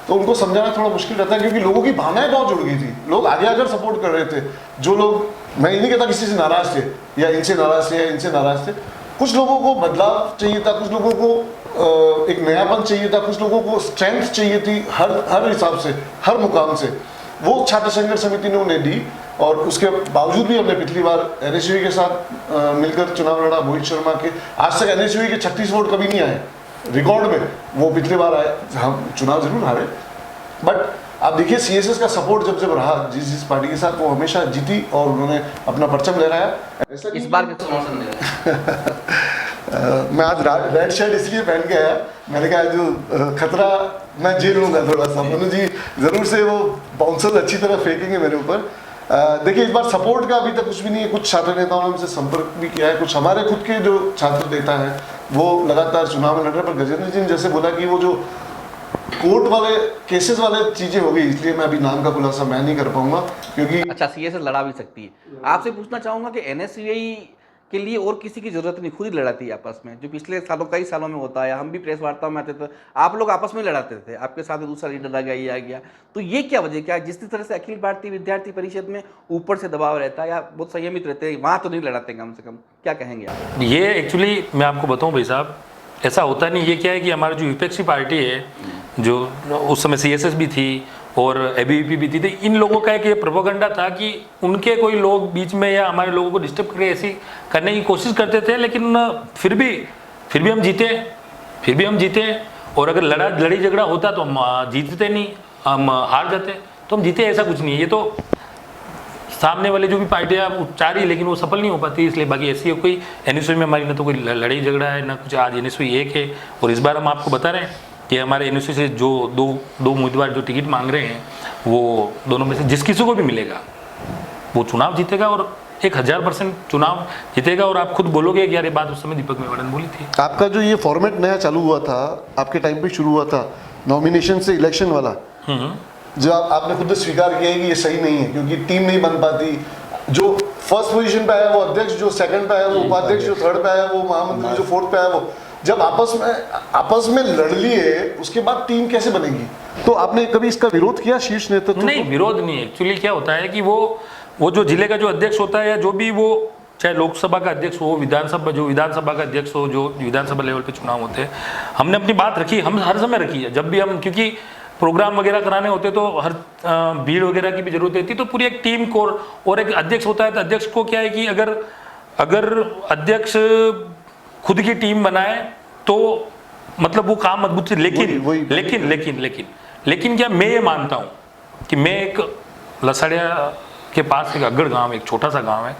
Speaker 3: तो उनको समझाना थोड़ा मुश्किल रहता है, क्योंकि लोगों की भावनाएं बहुत जुड़ गई थी। लोग आगे आकर सपोर्ट कर रहे थे। जो लोग, मैं ये नहीं कहता किसी से नाराज थे या इनसे नाराज थे या इनसे नाराज थे, कुछ लोगों को बदलाव चाहिए था, कुछ लोगों को एक नयापन चाहिए था, कुछ लोगों को स्ट्रेंथ चाहिए थी हर हिसाब से, हर मुकाम से। वो छात्र संघर्ष समिति ने उन्हें दी। और उसके बावजूद भी हमने पिछली बार NSUE के साथ मिलकर चुनाव लड़ा। मोहित शर्मा के, आज तक NSUE के 36 वोट कभी नहीं आए रिकॉर्ड में, वो पिछली बार आए। हम चुनाव जरूर हारे, बट आप देखिए CSS का सपोर्ट जब रहा जिस पार्टी के साथ, वो हमेशा जीती और उन्होंने अपना परचम लहराया।
Speaker 1: इस बार के समर्थन दे
Speaker 3: मैं आज रेड शर्ट इसलिए पहन के आया, मैंने कहा जो खतरा मैं झेल लूँगा थोड़ा सा। मनु जी जरूर से वो बाउंसर अच्छी तरह फेंकेंगे मेरे ऊपर। देखिए, इस बार सपोर्ट का अभी तक कुछ भी नहीं है। कुछ छात्र नेताओं ने हमसे संपर्क भी किया है, कुछ हमारे खुद के जो छात्र नेता हैं वो लगातार चुनाव में लड़ रहे हैं। पर गजेंद्र जी ने जैसे बोला कि वो जो कोर्ट वाले केसेस वाले चीज़ें हो गई, इसलिए मैं अभी नाम का खुलासा मैं नहीं कर पाऊंगा, क्योंकि
Speaker 1: अच्छा, CSS लड़ा भी सकती है। आपसे पूछना चाहूँगा कि NSUE के लिए और किसी की जरूरत नहीं, खुद ही लड़ाती है आपस में, जो पिछले सालों कई सालों में होता है। हम भी प्रेस वार्ताओं में आते थे, आप लोग आपस में लड़ाते थे, आपके साथ दूसरा लीडर आ गया, ये आ गया। तो ये क्या वजह, क्या जिस तरह से अखिल भारतीय विद्यार्थी परिषद में ऊपर से दबाव रहता है या बहुत संयमित रहते हैं, वहाँ तो नहीं लड़ाते कम से कम, क्या कहेंगे आप?
Speaker 4: ये एक्चुअली मैं आपको बताऊं भाई साहब, ऐसा होता नहीं। ये क्या है कि हमारी जो विपक्षी पार्टी है, जो उस समय CSS भी थी और ABVP भी थी, तो इन लोगों का एक ये प्रोपेगेंडा था कि उनके कोई लोग बीच में या हमारे लोगों को डिस्टर्ब करके ऐसी करने की कोशिश करते थे। लेकिन फिर भी हम जीते। और अगर लड़ी झगड़ा होता तो हम जीतते नहीं, हम हार जाते। तो हम जीते, ऐसा कुछ नहीं है। ये तो सामने वाले जो भी पार्टियाँ चाह रही, लेकिन वो सफल नहीं हो पाती। इसलिए बाकी ऐसी कोई NSUE में हमारी ना तो कोई लड़ाई झगड़ा है ना कुछ। आज NSUE एक है, और इस बार हम आपको बता रहे हैं कि हमारे NSUE से जो दो उम्मीदवार जो टिकट मांग रहे हैं, वो दोनों में से जिस किसी को भी मिलेगा वो चुनाव जीतेगा और 1000% चुनाव जीतेगा। और आप खुद बोलोगे कि यार ये बात उस समय दीपक मेवाड़ा ने बोली थी।
Speaker 3: आपका जो ये फॉर्मेट नया चालू हुआ था, आपके टाइम पे शुरू हुआ था, नॉमिनेशन से इलेक्शन वाला, जो आपने खुद स्वीकार किया है कि ये सही नहीं है, क्योंकि टीम नहीं बन पाती। जो फर्स्ट पोजीशन पे आया वो अध्यक्ष, जो सेकंड पे आया वो उपाध्यक्ष, जो थर्ड पे आया वो महामंत्री, जो फोर्थ पे आया वो, जब आपस में लड़ लिए, उसके बाद टीम कैसे बनेगी? तो आपने कभी इसका विरोध किया शीर्ष नेतृत्व?
Speaker 4: नहीं, विरोध नहीं। एक्चुअली क्या होता है कि वो जो जिले का जो अध्यक्ष होता है, या जो भी वो, चाहे लोकसभा का अध्यक्ष हो, विधानसभा का अध्यक्ष हो, जो विधानसभा लेवल पे चुनाव होते हैं, हमने अपनी बात रखी, हम हर समय रखी है। जब भी हम, क्योंकि प्रोग्राम वगैरह कराने होते तो हर भीड़ वगैरह की भी जरूरत रहती, तो पूरी एक टीम को, और एक अध्यक्ष होता है, तो अध्यक्ष को क्या है कि अगर अध्यक्ष खुद की टीम बनाए तो मतलब वो काम मजबूत से। लेकिन क्या मैं ये मानता हूँ कि मैं एक लसड़िया के पास एक अगड़ गांव, एक छोटा सा गांव है,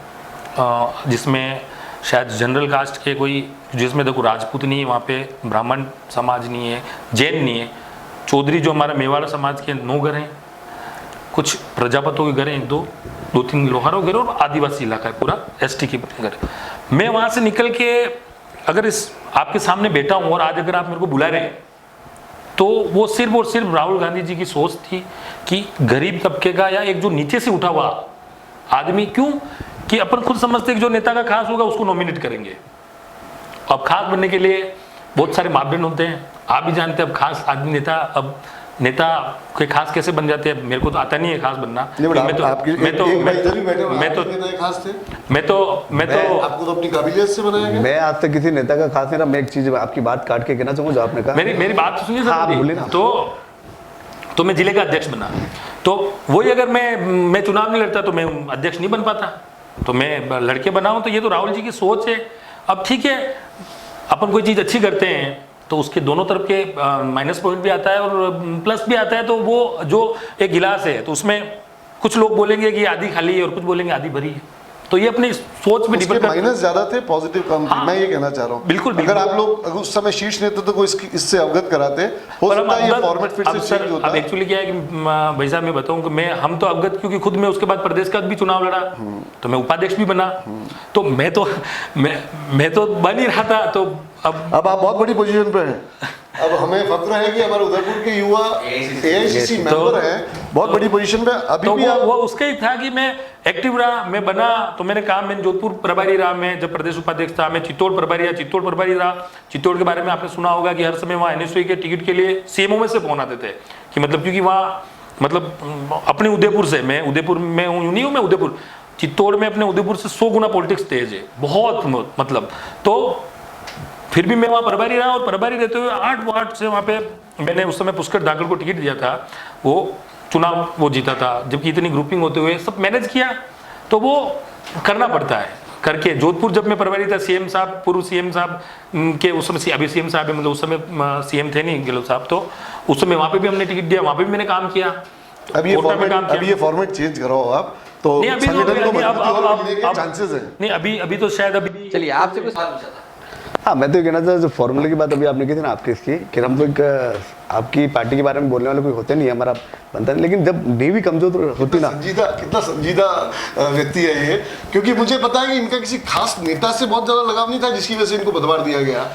Speaker 4: जिसमें शायद जनरल कास्ट के कोई, जिसमें देखो राजपूत नहीं है वहाँ पे, ब्राह्मण समाज नहीं है, जैन नहीं है, चौधरी जो हमारा मेवाड़ा समाज के 9 घर हैं, कुछ प्रजापतों के घर हैं, दो तीन लोहारों के घर और आदिवासी इलाका है पूरा, एसटी के घर। मैं वहाँ से निकल के अगर इस आपके सामने बैठा हूँ और आज अगर आप मेरे को बुला रहे हैं, तो वो सिर्फ और सिर्फ राहुल गांधी जी की सोच थी कि गरीब तबके का या एक जो नीचे से उठा हुआ आदमी, क्यों कि अपन खुद समझते हैं कि जो नेता का खास होगा उसको नॉमिनेट करेंगे। अब खास बनने के लिए बहुत सारे मापदंड होते हैं, आप भी जानते हैं। अब खास आदमी नेता के खास कैसे बन जाते हैं, मेरे को तो आता नहीं है खास बनना।
Speaker 3: आपको तो अपनी काबिलियत से बनाया गया।
Speaker 2: मैं आज तक किसी नेता का खास नहीं रहा। मैं एक चीज आपकी बात काट के कहना चाहूंगा, जो आपने कहा,
Speaker 4: मेरी बात तो सुनिए सर।
Speaker 2: हाँ, बोलिए ना।
Speaker 4: तो मैं जिले का अध्यक्ष बना, तो वही अगर मैं चुनाव नहीं लड़ता तो मैं अध्यक्ष नहीं बन पाता, तो मैं लड़के बना हूं। तो ये तो राहुल जी की सोच है। अब ठीक है, अपन कोई चीज़ अच्छी करते हैं तो उसके दोनों तरफ के माइनस पॉइंट भी आता है और प्लस भी आता है। तो वो जो एक गिलास है तो उसमें कुछ लोग बोलेंगे कि आधी खाली है और कुछ बोलेंगे आधी भरी है। तो ये अपनी सोच पे डिपेंड करता है।
Speaker 3: माइनस ज्यादा थे, पॉजिटिव कम थे।
Speaker 4: हाँ,
Speaker 3: मैं ये कहना चाह रहा हूँ,
Speaker 4: बिल्कुल।
Speaker 3: अगर आप लोग उस समय शीर्ष नेतृत्व को इससे अवगत कराते, हो सकता है ये फॉर्मेट फिर से चेंज होता।
Speaker 4: अब एक्चुअली क्या है कि भाई साहब मैं बताऊं कि हम तो अवगत, क्योंकि खुद मैं उसके बाद प्रदेश का भी चुनाव लड़ा, तो मैं उपाध्यक्ष भी बना, तो मैं तो बन ही रहा था। तो अब
Speaker 3: आप बहुत बड़ी पोजीशन पे हैं। अब हमें फक्र है कि हमारे उदयपुर के युवा एआईसीसी मेंबर हैं, बहुत बड़ी पोजीशन पे। अभी
Speaker 4: तो
Speaker 3: भी
Speaker 4: वो उसका ही था कि मैं एक्टिव रहा, मैं बना, तो मैंने कहा, मैंने जोधपुर प्रभारी रहा, मैं जब प्रदेश उपाध्यक्ष था, मैं चित्तौड़ प्रभारी रहा। चित्तौड़ के बारे में आपने सुना होगा कि हर समय वहाँ एनएसयूआई के टिकट के लिए सीएमओ में से फोन आते थे कि मतलब, क्योंकि वहाँ मतलब अपने उदयपुर से, मैं उदयपुर में हूँ नहीं हूँ, मैं उदयपुर, चित्तौड़ में अपने उदयपुर से 100 गुना पॉलिटिक्स तेज है, बहुत मतलब। तो फिर भी मैं वहाँ प्रभारी रहा, और प्रभारी रहते हुए 8 वार्ड से वहाँ पे मैंने उस समय पुष्कर धाकड़ को टिकट दिया था, वो चुनाव वो जीता था, जबकि इतनी ग्रुपिंग होते हुए सब मैनेज किया। तो वो करना पड़ता है करके। जोधपुर जब मैं प्रभारी था, सीएम साहब, पूर्व सीएम साहब के उस समय, अभी सीएम साहब है, मतलब उस समय सीएम थे नहीं गेहलोत साहब, तो उस समय वहाँ पे भी हमने टिकट दिया, वहाँ पे भी मैंने काम किया।
Speaker 3: अब ये फॉर्मेट चेंज करो आप, तो
Speaker 4: नहीं अभी
Speaker 3: चांसेस है।
Speaker 4: नहीं अभी तो शायद अभी।
Speaker 1: चलिए, आपसे कुछ सवाल पूछा था।
Speaker 2: हाँ, मैं तो ये कहना चाहता हूँ, जो फॉर्मूले की बात अभी आपने की थी ना आपकी, इसकी कि हम तो एक आपकी पार्टी के बारे में बोलने वाले कोई होते नहीं, हमारा बनता नहीं, लेकिन जब नींव कमजोर होती ना।
Speaker 3: कितना संजीदा व्यक्ति है ये, क्योंकि मुझे पता है कि इनका किसी खास नेता से बहुत ज़्यादा लगाव नहीं था, जिसकी वजह से इनको पदभार दिया गया।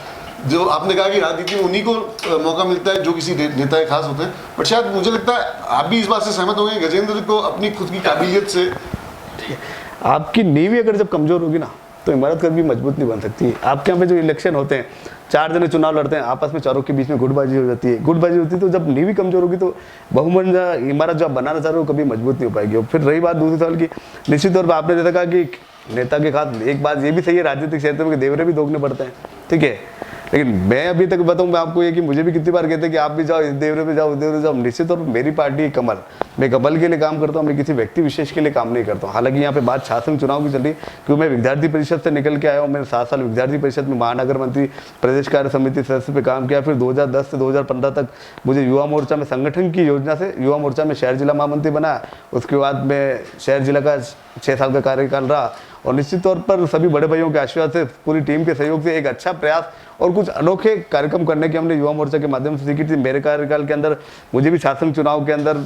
Speaker 3: जो आपने कहा कि राजनीति में उन्हीं को मौका मिलता है जो किसी नेता के खास होते हैं, बट शायद मुझे लगता है आप भी इस बात से सहमत होंगे, गजेंद्र को अपनी खुद की काबिलियत से।
Speaker 2: आपकी नींव अगर जब कमजोर होगी ना, तो इमारत कभी मजबूत नहीं बन सकती। आपके यहाँ पे जो इलेक्शन होते हैं, 4 जने चुनाव लड़ते हैं, आपस में चारों के बीच में गुटबाजी हो जाती है। गुटबाजी होती है तो जब नींव कमजोर होगी तो बहुमंजिला इमारत जो आप बनाना चाह रहे हो कभी मजबूत नहीं हो पाएगी। और फिर रही बात दूसरे सवाल की, निश्चित तौर पर आपने जैसा कहा कि नेता के खास, एक बात ये भी सही है राजनीतिक क्षेत्र में देवरे भी दोगने पड़ते हैं, ठीक है। लेकिन मैं अभी तक बताऊं मैं आपको ये कि मुझे भी कितनी बार कहते हैं कि आप भी जाओ, इस देवरे पे जाओ, उस देवरे पे जाओ। निश्चित तौर पर मेरी पार्टी कमल, मैं कमल के लिए काम करता हूँ, मैं किसी व्यक्ति विशेष के लिए काम नहीं करता हूँ। हालांकि यहाँ पे बात शासन चुनाव की चल रही, क्योंकि मैं विद्यार्थी परिषद से निकल के आया हूँ। मैंने 7 साल विद्यार्थी परिषद में महानगर मंत्री, प्रदेश कार्य समिति सदस्य पे काम किया। फिर 2010 से 2015 तक मुझे युवा मोर्चा में संगठन की योजना से युवा मोर्चा में शहर जिला महामंत्री बना। उसके बाद मैं शहर जिला का 6 साल का कार्यकाल रहा। और निश्चित तौर पर सभी बड़े भाइयों के आशीर्वाद से, पूरी टीम के सहयोग से एक अच्छा प्रयास और कुछ अनोखे कार्यक्रम करने की हमने युवा मोर्चा के माध्यम से सीखी थी। मेरे कार्यकाल के अंदर मुझे भी शासन चुनाव के अंदर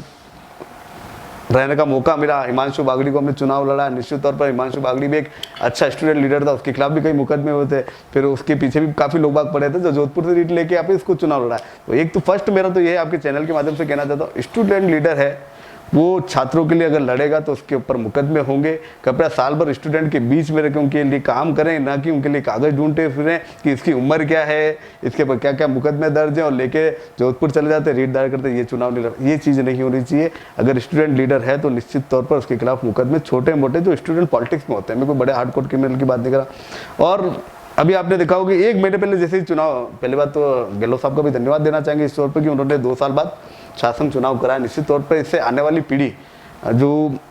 Speaker 2: रहने का मौका मिला। हिमांशु बागड़ी को हमने चुनाव लड़ा। निश्चित तौर पर हिमांशु बागड़ी भी एक अच्छा स्टूडेंट लीडर था, उसके खिलाफ भी कई मुकदमे हुए थे। फिर उसके पीछे भी काफ़ी लोग बाग पड़े थे जो जोधपुर से रीट लेके आप इसको चुनाव लड़ा। तो एक तो फर्स्ट मेरा तो ये आपके चैनल के माध्यम से कहना चाहता हूँ, स्टूडेंट लीडर है वो छात्रों के लिए अगर लड़ेगा तो उसके ऊपर मुकदमे होंगे। कृपया साल भर स्टूडेंट के बीच में रह के उनके लिए काम करें, ना कि उनके लिए कागज ढूंढते फिरें कि इसकी उम्र क्या है, इसके ऊपर क्या क्या मुकदमे दर्ज हैं, और लेके जोधपुर चले जाते, रीट दायर करते, ये चुनाव नहीं लड़। ये चीज़ नहीं होनी चाहिए। अगर स्टूडेंट लीडर है तो निश्चित तौर पर उसके खिलाफ मुकदमे छोटे मोटे जो स्टूडेंट पॉलिटिक्स में होते हैं, मैं कोई बड़े हार्डकोर क्रिमिनल की बात नहीं कर रहा। और अभी आपने देखा होगा 1 महीने पहले जैसे ही चुनाव, पहली बात तो गेहलोत साहब का भी धन्यवाद देना चाहेंगे इस तौर पर कि उन्होंने 2 साल बाद शासन चुनाव कराया। निश्चित तौर पर इससे आने वाली पीढ़ी जो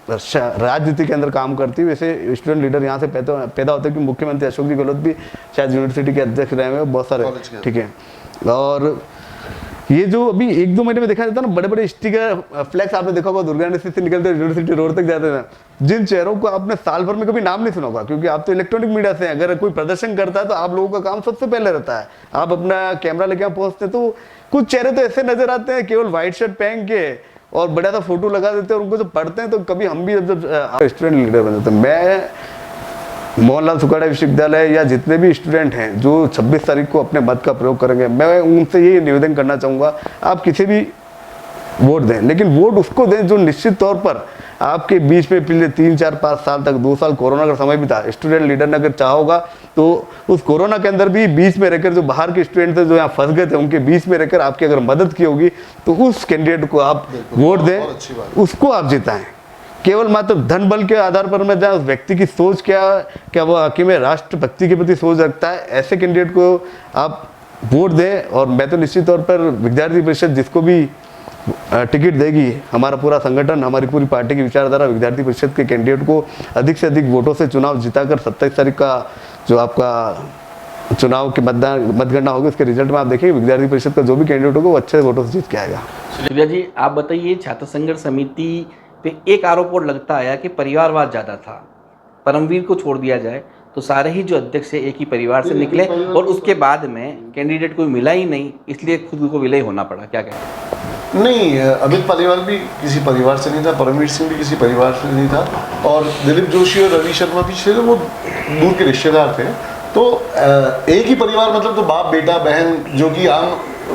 Speaker 2: राजनीति के अंदर काम करती है, वैसे स्टूडेंट लीडर यहाँ से पैदा होते हैं। कि मुख्यमंत्री अशोक जी गहलोत भी शायद यूनिवर्सिटी के अध्यक्ष रहे हुए बहुत सारे, ठीक है। और ये जो अभी 1-2 महीने में देखा जाता है ना, बड़े बड़े स्टिकर फ्लैक्स आपने देखा होगा, दुर्गा यूनिवर्सिटी से निकलते यूनिवर्सिटी रोड तक जाते हैं, जिन चेहरों को आपने साल भर में कभी नाम नहीं सुना होगा, क्योंकि आप तो इलेक्ट्रॉनिक मीडिया से हैं। अगर कोई प्रदर्शन करता है तो आप लोगों का काम सबसे पहले रहता है, आप अपना कैमरा लेके पहुंचते हैं, तो कुछ चेहरे तो ऐसे नजर आते हैं केवल व्हाइट शर्ट पहन के और बढ़िया सा फोटो लगा देते हैं और उनको जब पढ़ते हैं तो कभी हम भी जब स्टूडेंट लीडर बन जाते हैं। मैं मोहनलाल सुखाड़ा विश्वविद्यालय या जितने भी स्टूडेंट हैं जो 26 तारीख को अपने मत का प्रयोग करेंगे, मैं उनसे यही निवेदन करना चाहूँगा, आप किसी भी वोट दें, लेकिन वोट उसको दें जो निश्चित तौर पर आपके बीच में पिछले 3, 4, 5 साल तक, 2 साल कोरोना का समय भी था, स्टूडेंट लीडर ने अगर चाहोगा तो उस कोरोना के अंदर भी बीच में रहकर जो बाहर के स्टूडेंट थे जो यहाँ फंस गए थे उनके बीच में रहकर आपकी अगर मदद की होगी तो उस कैंडिडेट को आप वोट दें, उसको आप जिताएं। केवल मात्र धन बल के आधार पर मैं जाए, उस व्यक्ति की सोच क्या वो वाकई में राष्ट्रभक्ति के प्रति सोच रखता है, ऐसे कैंडिडेट को आप वोट दें। और मैं तो निश्चित तौर पर विद्यार्थी परिषद जिसको भी टिकट देगी, हमारा पूरा संगठन, हमारी पूरी पार्टी की विचारधारा विद्यार्थी परिषद के कैंडिडेट को अधिक से अधिक वोटों से चुनाव जिताकर 27 तारीख का जो आपका चुनाव की मतगणना होगी उसके रिजल्ट में आप देखिए विद्यार्थी परिषद का जो भी कैंडिडेट होगा वो अच्छे वोटों से जीत के आएगा।
Speaker 1: सूर्या जी, आप बताइए, छात्र संघर्ष समिति पे एक आरोप और लगता आया कि परिवारवाद ज़्यादा था। परमवीर को छोड़ दिया जाए तो सारे ही जो अध्यक्ष है एक ही परिवार से निकले और उसके बाद में कैंडिडेट कोई मिला ही नहीं, इसलिए खुद को विलय होना पड़ा। क्या कहें?
Speaker 3: नहीं, अमित पालीवाल भी किसी परिवार से नहीं था, परमवीर सिंह भी किसी परिवार से नहीं था, और दिलीप जोशी और रवि शर्मा भी थे, वो दूर के रिश्तेदार थे। तो एक ही परिवार मतलब तो बाप बेटा बहन, जो कि आम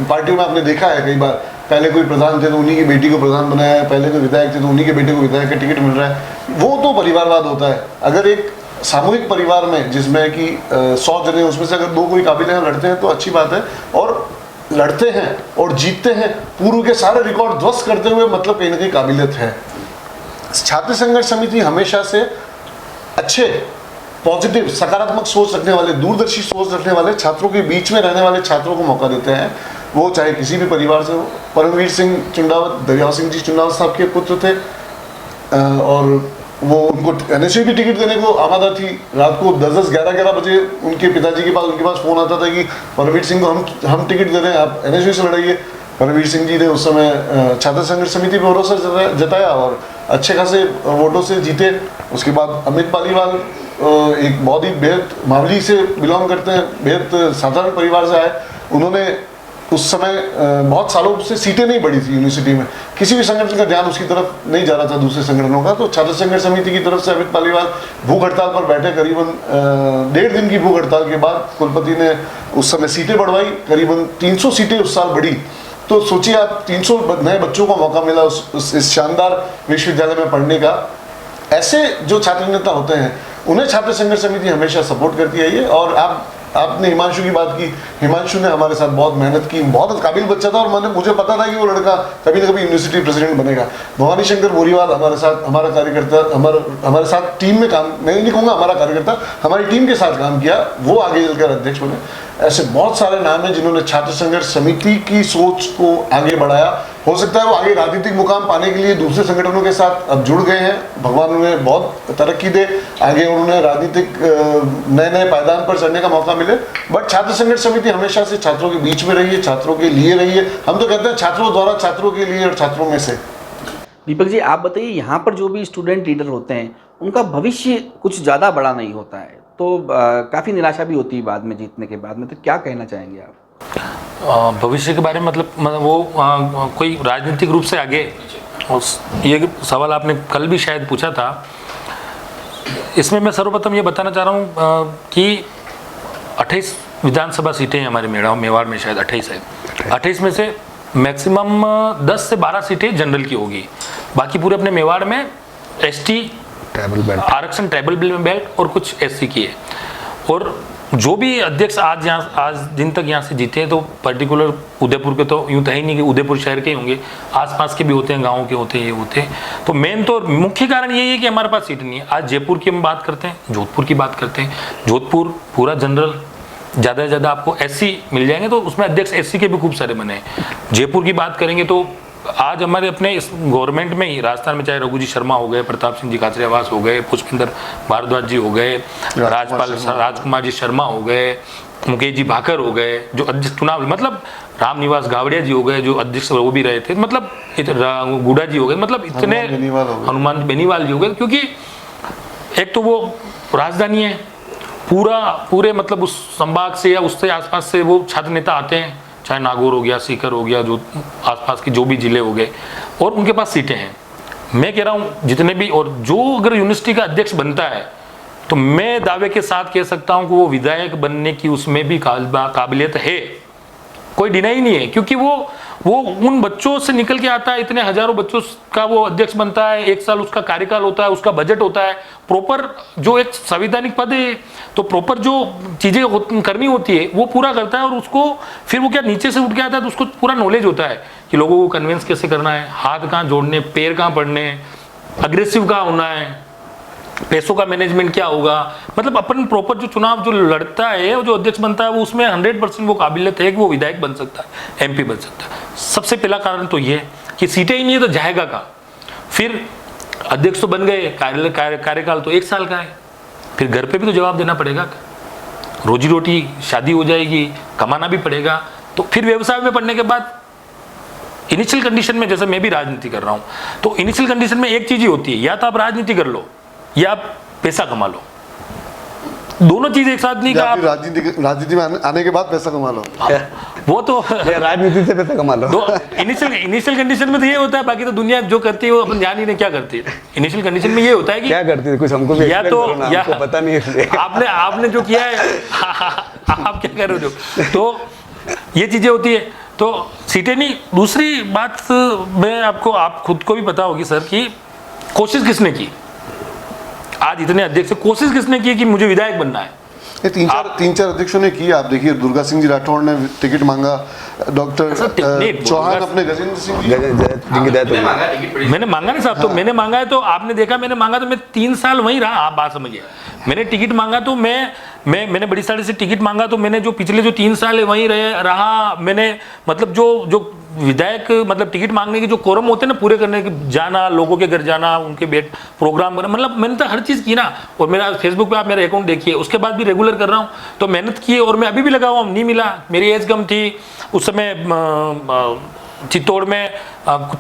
Speaker 3: पार्टियों में आपने देखा है कई बार, पहले कोई प्रधान थे तो उन्हीं की बेटी को प्रधान बनाया है, पहले कोई विधायक थे तो उन्हीं के बेटे को विधायक का टिकट मिल रहा है, वो तो परिवारवाद होता है। अगर एक सामूहिक परिवार में जिसमें कि 100 जने, उसमें से अगर 2 कोई काबिल हैं लड़ते हैं तो अच्छी बात है, और लड़ते हैं और जीतते हैं, पूर्व के सारे रिकॉर्ड ध्वस्त करते हुए, मतलब कहीं ना कहीं काबिलियत है। छात्र संघर्ष समिति हमेशा से अच्छे, पॉजिटिव, सकारात्मक सोच रखने वाले, दूरदर्शी सोच रखने वाले छात्रों के बीच में रहने वाले छात्रों को मौका देते हैं, वो चाहे किसी भी परिवार से हो। परमवीर सिंह चुंडावत, दरियाव सिंह जी चुंडावत साहब के पुत्र थे, और वो उनको एनएसयू की टिकट देने को आमादा थी। रात को 10-10, 11-11 बजे उनके पिताजी के पास फ़ोन आता था कि परमवीर सिंह को हम टिकट दे रहे हैं, आप एनएसयू से लड़ाइए। परमवीर सिंह जी ने उस समय छात्र संघर्ष समिति पर भरोसा जताया और अच्छे खासे वोटों से जीते। उसके बाद अमित पालीवाल एक बहुत ही बेहद मामूली से बिलोंग करते हैं, बेहद साधारण परिवार से आए। उन्होंने उस समय बहुत सालों से सीटें नहीं बढ़ी थी यूनिवर्सिटी में, किसी भी संगठन का ध्यान उसकी तरफ नहीं जा रहा था दूसरे संगठनों का। तो छात्र संघर्ष समिति की तरफ से अमित पालीवाल भूख हड़ताल पर बैठे, करीबन 1.5 दिन की भूख हड़ताल के बाद कुलपति ने उस समय सीटें बढ़वाई, करीबन 300 सीटें उस साल बढ़ी। तो सोचिए आप, 300 नए बच्चों को मौका मिला इस शानदार विश्वविद्यालय में पढ़ने का। ऐसे जो छात्र नेता होते हैं उन्हें छात्र संघर्ष समिति हमेशा सपोर्ट करती आई है। और आपने हिमांशु की बात की, हिमांशु ने हमारे साथ बहुत मेहनत की, बहुत काबिल बच्चा था, और मुझे पता था कि वो लड़का कभी ना कभी यूनिवर्सिटी प्रेसिडेंट बनेगा। भवानी शंकर बोरीवाल हमारे साथ, हमारा कार्यकर्ता, हमारे साथ टीम में काम, मैं नहीं कहूँगा हमारा कार्यकर्ता, हमारी टीम के साथ काम किया, वो आगे चलकर अध्यक्ष बने। ऐसे बहुत सारे नाम हैं जिन्होंने छात्र संघर्ष समिति की सोच को आगे बढ़ाया। हो सकता है वो आगे राजनीतिक मुकाम पाने के लिए दूसरे संगठनों के साथ अब जुड़ गए हैं, भगवान उन्हें बहुत तरक्की दे, आगे उन्होंने राजनीतिक नए पायदान पर चढ़ने का मौका मिले। बट छात्र संघर्ष समिति हमेशा से छात्रों के बीच में रही है, छात्रों के लिए रही है। हम तो कहते हैं छात्रों द्वारा, छात्रों के लिए और छात्रों में से।
Speaker 1: दीपक जी, आप बताइए, यहाँ पर जो भी स्टूडेंट लीडर होते हैं उनका भविष्य कुछ ज़्यादा बड़ा नहीं होता है, तो काफ़ी निराशा भी होती है बाद में, जीतने के बाद में, तो क्या कहना चाहेंगे आप?
Speaker 4: भविष्य के बारे में मतलब वो कोई राजनीतिक रूप से आगे, ये सवाल आपने कल भी शायद पूछा था। इसमें मैं सर्वप्रथम ये बताना चाह रहा हूँ कि 28 विधानसभा सीटें हैं हमारे मेवाड़ में, शायद 28 है। 28 में से मैक्सिमम 10 से 12 सीटें जनरल की होगी, बाकी पूरे अपने मेवाड़ में एसटी आरक्षण, ट्राइबल बेल्ट और कुछ एससी की है। और जो भी अध्यक्ष आज दिन तक यहाँ से जीते हैं, तो पर्टिकुलर उदयपुर के तो यूँ तो है ही नहीं कि उदयपुर शहर के ही होंगे, आसपास के भी होते हैं, गाँव के होते हैं, ये होते हैं। तो मेन तो मुख्य कारण यही है कि हमारे पास सीट नहीं है। आज जयपुर की हम बात करते हैं, जोधपुर की बात करते हैं, जोधपुर पूरा जनरल, ज़्यादा से ज़्यादा आपको एससी मिल जाएंगे, तो उसमें अध्यक्ष एससी के भी खूब सारे बने हैं। जयपुर की बात करेंगे तो आज हमारे अपने इस गवर्नमेंट में ही, राजस्थान में चाहे रघु जी शर्मा हो गए, प्रताप सिंह जी खाचरियावास हो गए, पुष्पेंद्र भारद्वाज जी हो गए, राजकुमार जी शर्मा हो गए, मुकेश जी भाकर हो गए जो अध्यक्ष चुनाव, मतलब रामनिवास गावड़िया जी हो गए जो अध्यक्ष वो भी रहे थे, मतलब गुडा जी हो गए, मतलब इतने, हनुमान बेनीवाल जी हो गए। क्योंकि एक तो वो राजधानी है, पूरे मतलब उस संभाग से या उससे आसपास से वो छात्र नेता आते हैं, चाहे नागौर हो गया, सीकर हो गया, जो आसपास के जो भी जिले हो गए, और उनके पास सीटें हैं। मैं कह रहा हूँ जितने भी, और जो अगर यूनिवर्सिटी का अध्यक्ष बनता है तो मैं दावे के साथ कह सकता हूँ कि वो विधायक बनने की उसमें भी काबिलियत है, कोई डिनाई नहीं है, क्योंकि वो उन बच्चों से निकल के आता है, इतने हजारों बच्चों का वो अध्यक्ष बनता है, 1 साल उसका कार्यकाल होता है, उसका बजट होता है, प्रॉपर जो एक संवैधानिक पद है तो प्रॉपर जो चीज़ें करनी होती है वो पूरा करता है, और उसको फिर वो क्या नीचे से उठ के आता है तो उसको पूरा नॉलेज होता है कि लोगों को कन्विंस कैसे करना है, हाथ कहाँ जोड़ने, पैर कहाँ पड़ने, अग्रेसिव कहाँ होना है, पैसों का मैनेजमेंट क्या होगा। मतलब अपन प्रॉपर जो चुनाव जो लड़ता है, वो जो अध्यक्ष बनता है, वो उसमें 100% वो काबिलियत है कि वो विधायक बन सकता है, MP बन सकता है। सबसे पहला कारण तो ये कि सीटें ही नहीं है तो जाएगा कहाँ। फिर अध्यक्ष तो बन गए, कार्यकाल तो 1 साल का है, फिर घर पे भी तो जवाब देना पड़ेगा, रोजी रोटी, शादी हो जाएगी, कमाना भी पड़ेगा। तो फिर व्यवसाय में पढ़ने के बाद इनिशियल कंडीशन में, जैसे मैं भी राजनीति कर रहा हूँ, तो इनिशियल कंडीशन में एक चीज ही होती है, या तो आप राजनीति कर लो या आप पैसा कमा लो, दोनों चीज एक साथ नहीं।
Speaker 3: या फिर राजनीति में आने के बाद पैसा कमा लो,
Speaker 4: वो तो
Speaker 2: राजनीति से पैसा कमा लो।
Speaker 4: इनिशियल कंडीशन में तो ये होता है, बाकी तो दुनिया जो करती है वो अपन जान ही नहीं क्या करती है। इनिशियल कंडीशन में ये होता है कि
Speaker 2: क्या करती है, कुछ हमको भी
Speaker 4: या तो या
Speaker 2: हमको पता नहीं है।
Speaker 4: आपने जो किया है आप क्या कर रहे हो, तो ये चीजें होती है। तो सीटें नहीं, दूसरी बात मैं आपको, आप खुद को भी पता होगी सर कि कोशिश किसने की, आज इतने अध्यक्ष से कोशिश किसने की कि मुझे विधायक बनना है।
Speaker 3: ये तीन चार अध्यक्षों ने की। आप देखिए दुर्गा सिंह जी राठौड़ ने टिकट मांगा, डॉक्टर चौहान अपने गजेंद्र सिंह जी
Speaker 4: मैंने मांगा नहीं साहब, तो मैंने मांगा है तो आपने देखा, मैंने मांगा तो मैं 3 साल वहीं रहा। आप बात समझिए, मैंने टिकट मांगा तो मैंने बड़ी साड़ी से टिकट मांगा तो मैंने जो पिछले जो 3 साल है वहीं रहा। मैंने मतलब जो विधायक मतलब टिकट मांगने के जो कोरम होते हैं ना पूरे करने के, जाना, लोगों के घर जाना, उनके बैठ प्रोग्राम करना, मतलब मैंने तो हर चीज़ की ना। और मेरा फेसबुक पे आप मेरा अकाउंट देखिए, उसके बाद भी रेगुलर कर रहा हूँ, तो मेहनत की और मैं अभी भी लगा हुआ हूँ। नहीं मिला, मेरी एज कम थी उस समय, चित्तौड़ में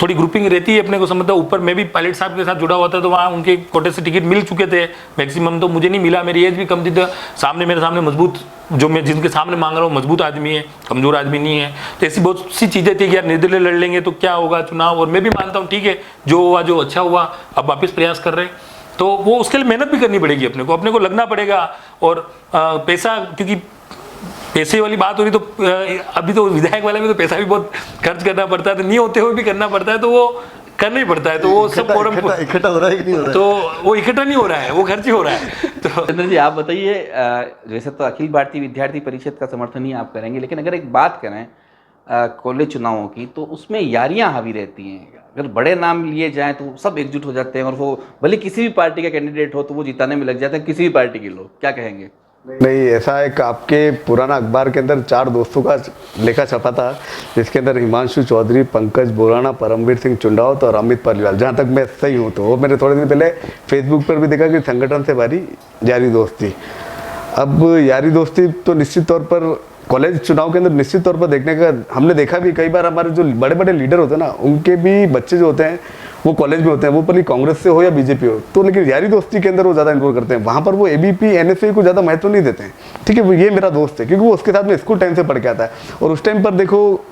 Speaker 4: थोड़ी ग्रुपिंग रहती है अपने को समझता, ऊपर मैं भी पायलट साहब के साथ जुड़ा हुआ था, तो वहाँ उनके कोटे से टिकट मिल चुके थे मैक्सिमम, तो मुझे नहीं मिला, मेरी एज भी कम थी। तो मेरे सामने मजबूत, जो मैं जिनके सामने मांग रहा हूँ मजबूत आदमी है, कमजोर आदमी नहीं है। तो ऐसी बहुत सी चीज़ें थी कि यार निर्दलीय लड़ लेंगे तो क्या होगा चुनाव, और मैं भी मानता हूँ ठीक है जो हुआ जो अच्छा हुआ, अब वापस प्रयास कर रहे हैं, तो वो उसके लिए मेहनत भी करनी पड़ेगी, अपने को लगना पड़ेगा। और पैसा, क्योंकि पैसे वाली बात हो रही तो अभी तो विधायक वाले में तो पैसा भी बहुत खर्च करना पड़ता है, तो नहीं होते हुए भी करना पड़ता है, तो वो करना ही पड़ता है। तो वो सब
Speaker 3: इकट्ठा हो रहा है कि नहीं हो रहा है?
Speaker 4: तो वो इकट्ठा नहीं हो रहा है, वो खर्च ही हो रहा है। तो
Speaker 1: चंद्र जी आप बताइए, जैसे तो अखिल भारतीय विद्यार्थी परिषद का समर्थन ही आप करेंगे, लेकिन अगर एक बात करें कॉलेज चुनावों की, तो उसमें यारियां हावी रहती हैं। अगर बड़े नाम लिए जाएं तो सब एकजुट हो जाते हैं, और वो भले किसी भी पार्टी का कैंडिडेट हो तो वो जिताने में लग जाते हैं, किसी भी पार्टी के लोग। क्या कहेंगे?
Speaker 2: नहीं, ऐसा एक आपके पुराना अखबार के अंदर 4 दोस्तों का लेखा छपा था, जिसके अंदर हिमांशु चौधरी, पंकज बोराना, परमवीर सिंह चुंडावत और अमित पालीवाल, जहाँ तक मैं सही हूँ। तो वो मैंने थोड़े दिन पहले फेसबुक पर भी देखा कि संगठन से भारी यारी दोस्ती। अब यारी दोस्ती तो निश्चित तौर पर कॉलेज चुनाव के अंदर निश्चित तौर पर देखने का हमने देखा भी कई बार। हमारे जो बड़े बड़े लीडर होते हैं ना, उनके भी बच्चे जो होते हैं वो कॉलेज में होते हैं, वो भले कांग्रेस से हो या बीजेपी हो, तो लेकिन यारी दोस्ती के अंदर वो ज़्यादा इन्वॉल्व करते हैं। वहाँ पर वो ABP NSA को ज़्यादा महत्व नहीं देते हैं। ठीक है, वो ये मेरा दोस्त है क्योंकि वो उसके साथ में स्कूल टाइम से पढ़ के आता है। और उस टाइम पर देखो,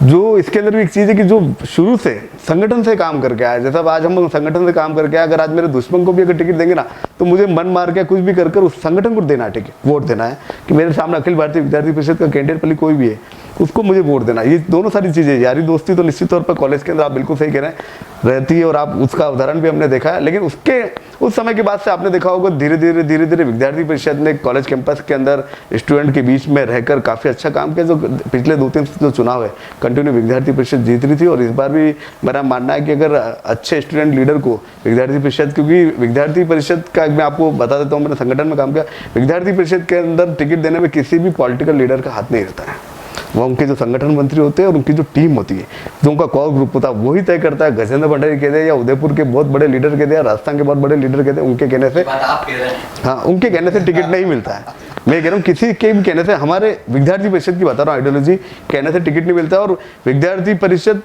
Speaker 2: जो इसके अंदर भी एक चीज़ है कि जो शुरू से संगठन से काम करके आया, जैसा आज हम संगठन से काम करके आए, अगर आज मेरे दुश्मन को भी अगर टिकट देंगे ना, तो मुझे मन मार के कुछ भी कर उस संगठन को देना है, ठीक है, वोट देना है कि मेरे सामने अखिल भारतीय विद्यार्थी परिषद का कैंडिडेट भले कोई भी है, उसको मुझे वोट देना। ये दोनों सारी चीज़ें, यारी दोस्ती तो निश्चित तौर पर कॉलेज के अंदर आप बिल्कुल सही कह रहे हैं रहती है, और आप उसका उदाहरण भी हमने देखा है। लेकिन उसके उस समय के बाद से आपने देखा होगा धीरे धीरे विद्यार्थी परिषद ने कॉलेज कैंपस के अंदर स्टूडेंट के बीच में रहकर काफ़ी अच्छा काम किया। जो पिछले 2-3 जो चुनाव है कंटिन्यू विद्यार्थी परिषद जीत रही थी, और इस बार भी मेरा मानना है कि अगर अच्छे स्टूडेंट लीडर को विद्यार्थी परिषद, क्योंकि विद्यार्थी परिषद का मैं आपको बता देता हूँ, मैंने संगठन में काम किया, विद्यार्थी परिषद के अंदर टिकट देने में किसी भी पॉलिटिकल लीडर का हाथ नहीं रहता है। वो उनके जो संगठन मंत्री होते हैं और उनकी जो टीम होती है, जो उनका कोर ग्रुप होता है, वही तय करता है। गजेंद्र भंडारी कह दे या उदयपुर के बहुत बड़े लीडर कह दे या राजस्थान के बहुत बड़े लीडर कह दे, उनके कहने से, हाँ, उनके कहने से टिकट नहीं मिलता है। मैं कह रहा हूँ किसी के भी कहने से, हमारे विद्यार्थी परिषद की बता रहा हूँ, आइडियोलॉजी कहने से टिकट नहीं मिलता है। और विद्यार्थी परिषद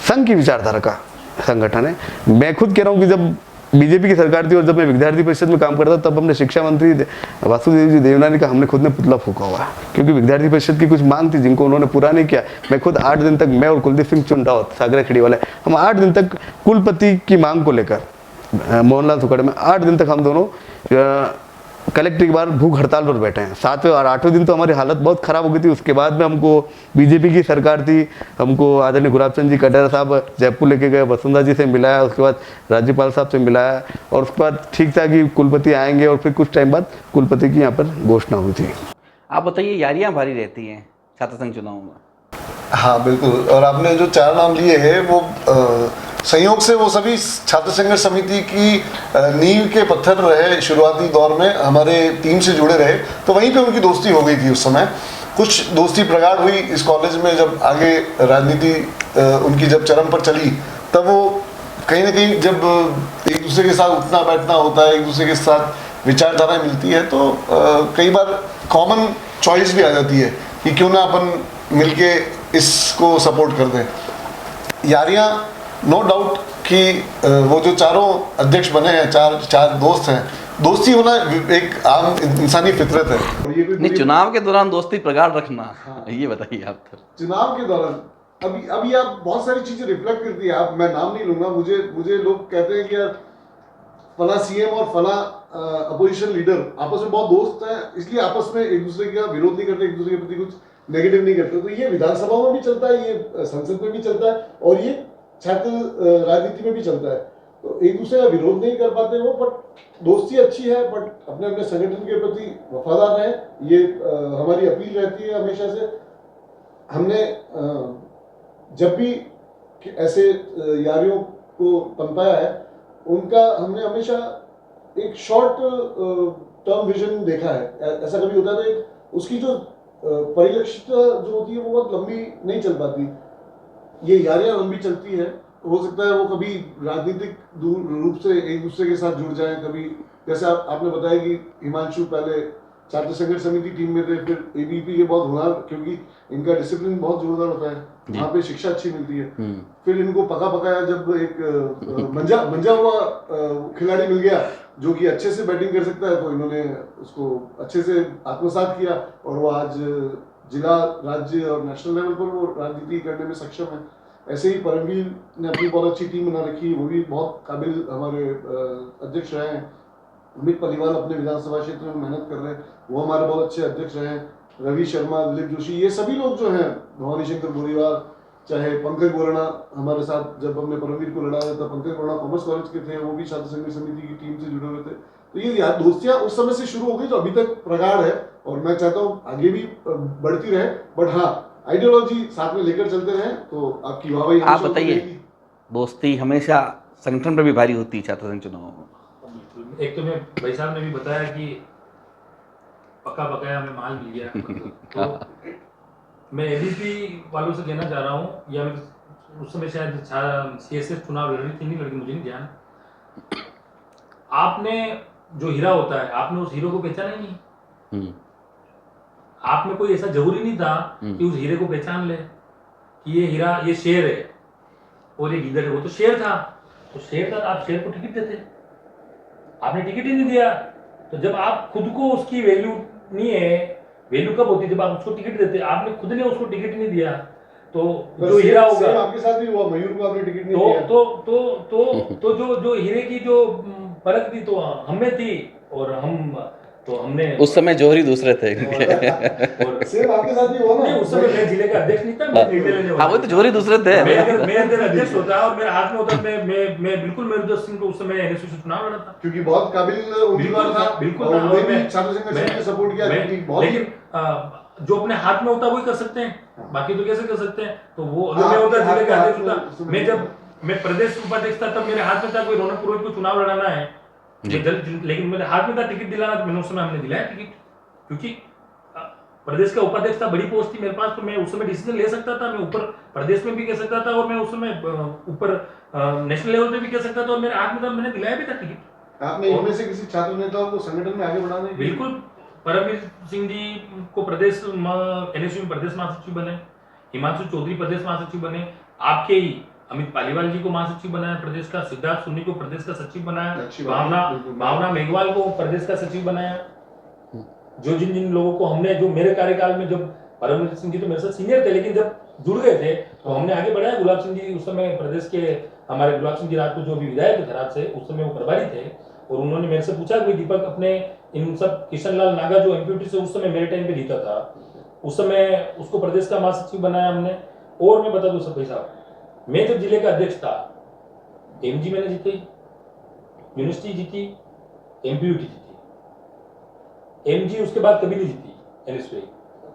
Speaker 2: संघ की विचारधारा का संगठन है। मैं खुद कह रहा हूँ कि जब बीजेपी की सरकार थी और जब मैं विद्यार्थी परिषद में काम करता तब हमने शिक्षा मंत्री वासुदेव जी देवनानी का हमने खुद ने पुतला फूका हुआ, क्योंकि विद्यार्थी परिषद की कुछ मांग थी जिनको उन्होंने पूरा नहीं किया। मैं खुद 8 दिन तक, मैं और कुलदीप सिंह चुंडावत सागरा खेड़ी वाले, हम 8 दिन तक कुलपति की मांग को लेकर मोहनलाल सुखाड़े में 8 दिन तक हम दोनों कलेक्टर के बाहर भूख हड़ताल पर बैठे हैं। 7वें और 8वें दिन तो हमारी हालत बहुत ख़राब हो गई थी। उसके बाद में हमको बीजेपी की सरकार थी, हमको आदरणीय गुलाब चंद जी कटारा साहब जयपुर लेके गए, वसुंधरा जी से मिलाया, उसके बाद राज्यपाल साहब से मिलाया और उसके बाद ठीक था कि कुलपति आएंगे और फिर कुछ टाइम बाद कुलपति की यहाँ पर घोषणा हुई थी।
Speaker 1: आप बताइए, यारियाँ भारी रहती हैं छात्र संघ चुनाव में?
Speaker 3: हाँ बिल्कुल, और आपने जो 4 नाम लिए हैं वो संयोग से वो सभी छात्र संघर्ष समिति की नींव के पत्थर रहे। शुरुआती दौर में हमारे टीम से जुड़े रहे, तो वहीं पे उनकी दोस्ती हो गई थी। उस समय कुछ दोस्ती प्रगाढ़ हुई इस कॉलेज में, जब आगे राजनीति उनकी जब चरम पर चली, तब वो कहीं ना कहीं जब एक दूसरे के साथ उठना बैठना होता है, एक दूसरे के साथ विचारधाराएं मिलती है, तो कई बार कॉमन चॉइस भी आ जाती है कि क्यों ना अपन मिलके इसको सपोर्ट कर दें। यारियाँ नो डाउट कि वो जो चारों अध्यक्ष बने हैं, चार दोस्त हैं, दोस्ती होना एक आम इंसानी फितरत है। और ये
Speaker 1: नहीं, चुनाव के दौरान दोस्ती प्रगाढ़ रखना, ये बताइए आप।
Speaker 3: चुनाव के दौरान अभी आप बहुत सारी चीजें रिफ्लेक्ट करती है। आप, मैं नाम नहीं लूंगा, मुझे लोग कहते हैं कि यार फला सीएम और फला अपोजिशन लीडर आपस में बहुत दोस्त हैं, इसलिए आपस में एक दूसरे का विरोध नहीं करते, एक दूसरे के प्रति कुछ नेगेटिव नहीं करते। तो ये विधानसभा में भी चलता है, ये संसद में भी चलता है और ये छात्र राजनीति में भी चलता है। तो एक दूसरे का विरोध नहीं कर पाते वो, बट दोस्ती अच्छी है, बट अपने अपने संगठन के प्रति वफादार रहें, ये हमारी अपील रहती है हमेशा से। हमने जब भी ऐसे यारियों को पनपाया है, उनका हमने हमेशा एक शॉर्ट टर्म विजन देखा है। ऐसा कभी होता है तो उसकी जो परिलक्षित जो होती है वो बहुत लंबी नहीं चल पाती। ये यारियां लंबी चलती है, हो सकता है वो कभी राजनीतिक रूप से एक दूसरे के साथ जुड़ जाएं। कभी जैसे आपने बताया कि हिमांशु पहले छात्र संघर्ष समिति टीम में थे, फिर एबीपी के बहुत होनहार, क्योंकि इनका डिसिप्लिन बहुत जोरदार होता है, वहाँ पे शिक्षा अच्छी मिलती है। फिर इनको पका पकाया जब एक मंजा हुआ खिलाड़ी मिल गया जो कि अच्छे से बैटिंग कर सकता है, तो इन्होंने उसको अच्छे से आत्मसात किया और वो आज जिला, राज्य और नेशनल लेवल पर वो राजनीति करने में सक्षम है। ऐसे ही परमवीर ने अपनी बहुत अच्छी टीम बना रखी, वो भी बहुत काबिल हमारे अध्यक्ष रहे हैं। अमित पलीवाल अपने विधानसभा क्षेत्र में मेहनत कर रहे हैं, वो हमारे बहुत अच्छे अध्यक्ष रहे हैं। रवि शर्मा, दिलीप जोशी, ये सभी लोग जो हैं, भवानी शंकर बोरीवाल, चाहे पंकज बोराना हमारे साथ जब हमने परमवीर को लड़ाया था, पंकज बोराना कॉमर्स कॉलेज के थे, वो भी छात्र संघर्ष समिति की टीम से जुड़े हुए थे। तो ये दोस्तियां उस समय से शुरू हो गई, जो अभी तक प्रगाढ़ है और मैं चाहता हूँ आगे भी बढ़ती रहे। बट हाँ, आइडियोलॉजी साथ में लेकर चलते रहें तो आपकी वाहवाही।
Speaker 1: आप बताइए, दोस्ती हमेशा संगठन पर भी भारी होती है छात्र संघ चुनाव में?
Speaker 4: एक तो मैं भाई साहब ने भी बताया कि पक्का बकाया हमें माल मिल गया, तो मैं एबीपी वालों से कहना चाह रहा हूँ, या उस समय शायद सीएसएस चुनाव लड़ रही थी, नहीं लड़ी, मुझे नहीं ध्यान। आपने जो हीरा होता है, आपने उस हीरो को पहचाना ही नहीं। आप में कोई ऐसा जरूरी नहीं था कि उस हीरे को पहचान ले कि ये हीरा, ये शेर है और ये गीदड़ है। वो तो शेर था, तो शेर था, आप शेर को टिकट देते, आपने टिकट ही नहीं दिया। तो जब आप खुद को उसकी वैल्यू नहीं है, वैल्यू कब होती है जब आप उसको टिकट देते, आपने खुद ने उसको टिकट नहीं दिया, तो जो हीरा होगा,
Speaker 3: आपके साथ भी हुआ, मयूर को आपने टिकट नहीं दिया,
Speaker 4: तो जो हीरे की जो परख थी तो हमें थी, और हमने
Speaker 1: उस समय जौहरी दूसरे थे।
Speaker 4: और
Speaker 3: सिर्फ आपके साथ ही हुआ ना?
Speaker 4: उस समय मैं जिले का अध्यक्ष नहीं था, मैं निर्णय लेने वाला।
Speaker 1: हाँ, वो तो जौहरी दूसरे थे।
Speaker 4: मैं अगर अध्यक्ष होता और मेरे हाथ में होता, मैं बिल्कुल मेरुदत्त सिंह को उस समय एनएसयू से चुनाव लड़ा था,
Speaker 3: क्योंकि बहुत काबिल उम्मीदवार था,
Speaker 4: बिल्कुल
Speaker 3: और
Speaker 4: था।
Speaker 3: उन्होंने भी छात्र संघर्ष समिति सपोर्ट किया,
Speaker 4: लेकिन जो अपने हाथ में होता वही कर सकते हैं, बाकी तो कैसे कर सकते हैं? तो वो अगर मैं होता जिले का अध्यक्ष होता, मैं प्रदेश उपाध्यक्ष था, तब मेरे हाथ में था कोई रौनक पुरोहित को चुनाव लड़ाना है, लेकिन मेरे हाथ में था टिकट दिलाना, तो मैंने उस समय हमने दिलाया टिकट, क्योंकि प्रदेश का उपाध्यक्ष था, बड़ी पोस्ट थी मेरे पास, तो मैं उस समय डिसीजन ले सकता था। मैं ऊपर प्रदेश में भी कह सकता था और मैं उस समय ऊपर नेशनल लेवल पे भी कह सकता था, और मेरे हाथ में था, मैंने दिलाया भी था टिकट।
Speaker 3: आपने इनमें से किसी छात्र नेताओं को संगठन में आगे बढ़ाने?
Speaker 4: बिल्कुल, परमवीर सिंह जी को प्रदेश एनएसयू में प्रदेश महासचिव बने, हिमांशु चौधरी प्रदेश महासचिव बने, आपके ही अमित पालीवाल जी को महासचिव बनाया प्रदेश का, सिद्धार्थ सुन्नी को प्रदेश का सचिव बनाया,
Speaker 3: अच्छी बात है, बिल्कुल।
Speaker 4: भावना मेघवाल को प्रदेश का सचिव बनाया। जो जिन जिन लोगों को हमने, जो मेरे कार्यकाल में, जब परमवीर सिंह जी तो मेरे साथ सीनियर थे, लेकिन जब जुड़ गए थे तो हमने आगे बढ़ाया। गुलाब सिंह जी उस समय प्रदेश के, हमारे गुलाब सिंह जी राजपूत जो भी विधायक थे खराब से, उस समय वो प्रभारी थे, और उन्होंने मेरे से पूछा कि दीपक अपने इन सब, किशन लाल नागा जो एमपीटी से उस समय मेरे टाइम पे जीता था, उस समय उसको प्रदेश का महासचिव बनाया हमने। और मैं बता दूं सब भाई साहब, मैं जब जिले का अध्यक्ष था, एमजी मैंने जीती, यूनिवर्सिटी जीती, एमपीयूटी जीती, एमजी उसके बाद कभी नहीं जीती एनएसपी।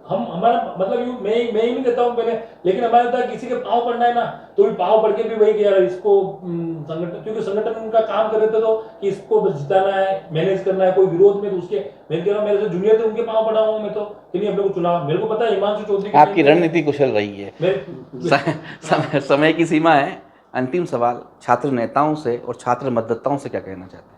Speaker 4: हम, हमारा मतलब यूं, मैं ही नहीं कहता हूं मैंने, लेकिन हमारा था किसी के पाँव पड़ना है ना, तो भी पाँव पड़ के भी वही यार इसको संगठन, क्योंकि संगठन उनका काम कर रहे थे तो कि इसको बस जिताना है, मैनेज करना है, कोई विरोध में तो उसके, मैं कह रहा हूँ मेरे से जूनियर थे उनके पाँव पड़ा हूँ मैं तो, कि नहीं अपने को चुना। मेरे को पता है हिमांशु चौधरी
Speaker 1: आपकी रणनीति कुशल रही है। समय की सीमा है। अंतिम सवाल, छात्र नेताओं से और छात्र मतदाताओं से क्या कहना चाहते हैं?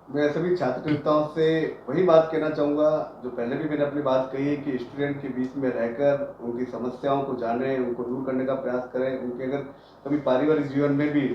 Speaker 2: मैं सभी छात्र नेताओं से वही बात कहना चाहूँगा जो पहले भी मैंने अपनी बात कही है कि स्टूडेंट के बीच में रहकर उनकी समस्याओं को जानें, उनको दूर करने का प्रयास करें। उनके अगर कभी पारिवारिक जीवन में भी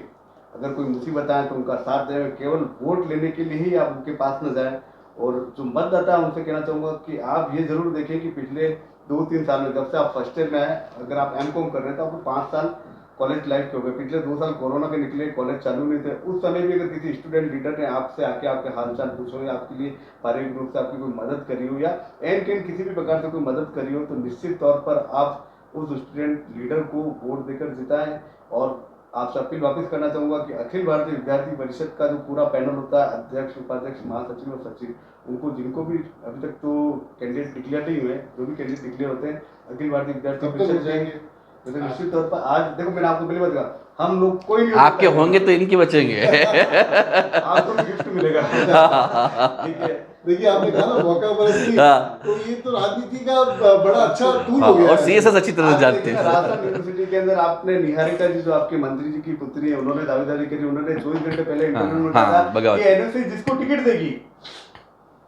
Speaker 2: अगर कोई मुसीबत आए तो उनका साथ दें। केवल वोट लेने के लिए ही आप उनके पास न जाएं। और जो मतदाता है उनसे कहना चाहूँगा कि आप ये जरूर देखें कि पिछले 2-3 साल में, जब से आप फर्स्ट ईयर में आए, अगर आप एमकॉम कर रहे हैं तो आपको 5 साल कॉलेज लाइफ के हो गए। पिछले 2 साल कोरोना के निकले, कॉलेज चालू नहीं थे। उस समय भी अगर किसी स्टूडेंट लीडर ने आपसे आके आपके हालचाल पूछो या आपके लिए शारीरिक रूप से आपकी कोई मदद करी हो या एन कैन किसी भी प्रकार से कोई मदद करी हो, तो निश्चित तौर पर आप उस स्टूडेंट लीडर को वोट देकर जिताएं। और आपसे अपील वापस करना चाहूँगा कि अखिल भारतीय विद्यार्थी परिषद का जो पूरा पैनल होता है, अध्यक्ष, उपाध्यक्ष, महासचिव और सचिव, उनको जिनको भी अभी तक तो कैंडिडेट डिक्लेयर नहीं हुए, जो भी कैंडिडेट डिक्लेयर होते हैं अखिल भारतीय विद्यार्थी परिषद जाएंगे। तो निश्चित तौर पर आज देखो, मैंने आपको पहले बताया, हम लोग कोई नहीं,
Speaker 1: आपके होंगे तो इनकी बचेंगे।
Speaker 2: आपको गिफ्ट मिलेगा। ठीक है,
Speaker 3: देखिए आपने कहा ना मौका पर की,
Speaker 1: हाँ।
Speaker 3: तो ये तो राजनीति का बड़ा अच्छा टूल हो गया
Speaker 1: और
Speaker 3: है।
Speaker 1: सीएसएस अच्छी तरह
Speaker 2: आप
Speaker 1: जानते
Speaker 2: देखिए
Speaker 1: हैं।
Speaker 2: ना, राजस्थान यूनिवर्सिटी के अंदर आपने निहारिका जी जो आपके मंत्री जी की पुत्री है, उन्होंने दावेदारी करी। उन्होंने 24 घंटे पहले इंटरव्यू में
Speaker 1: हाँ,
Speaker 2: कहा
Speaker 1: बगावत।
Speaker 2: कि एनएससी जिसको टिकट देगी,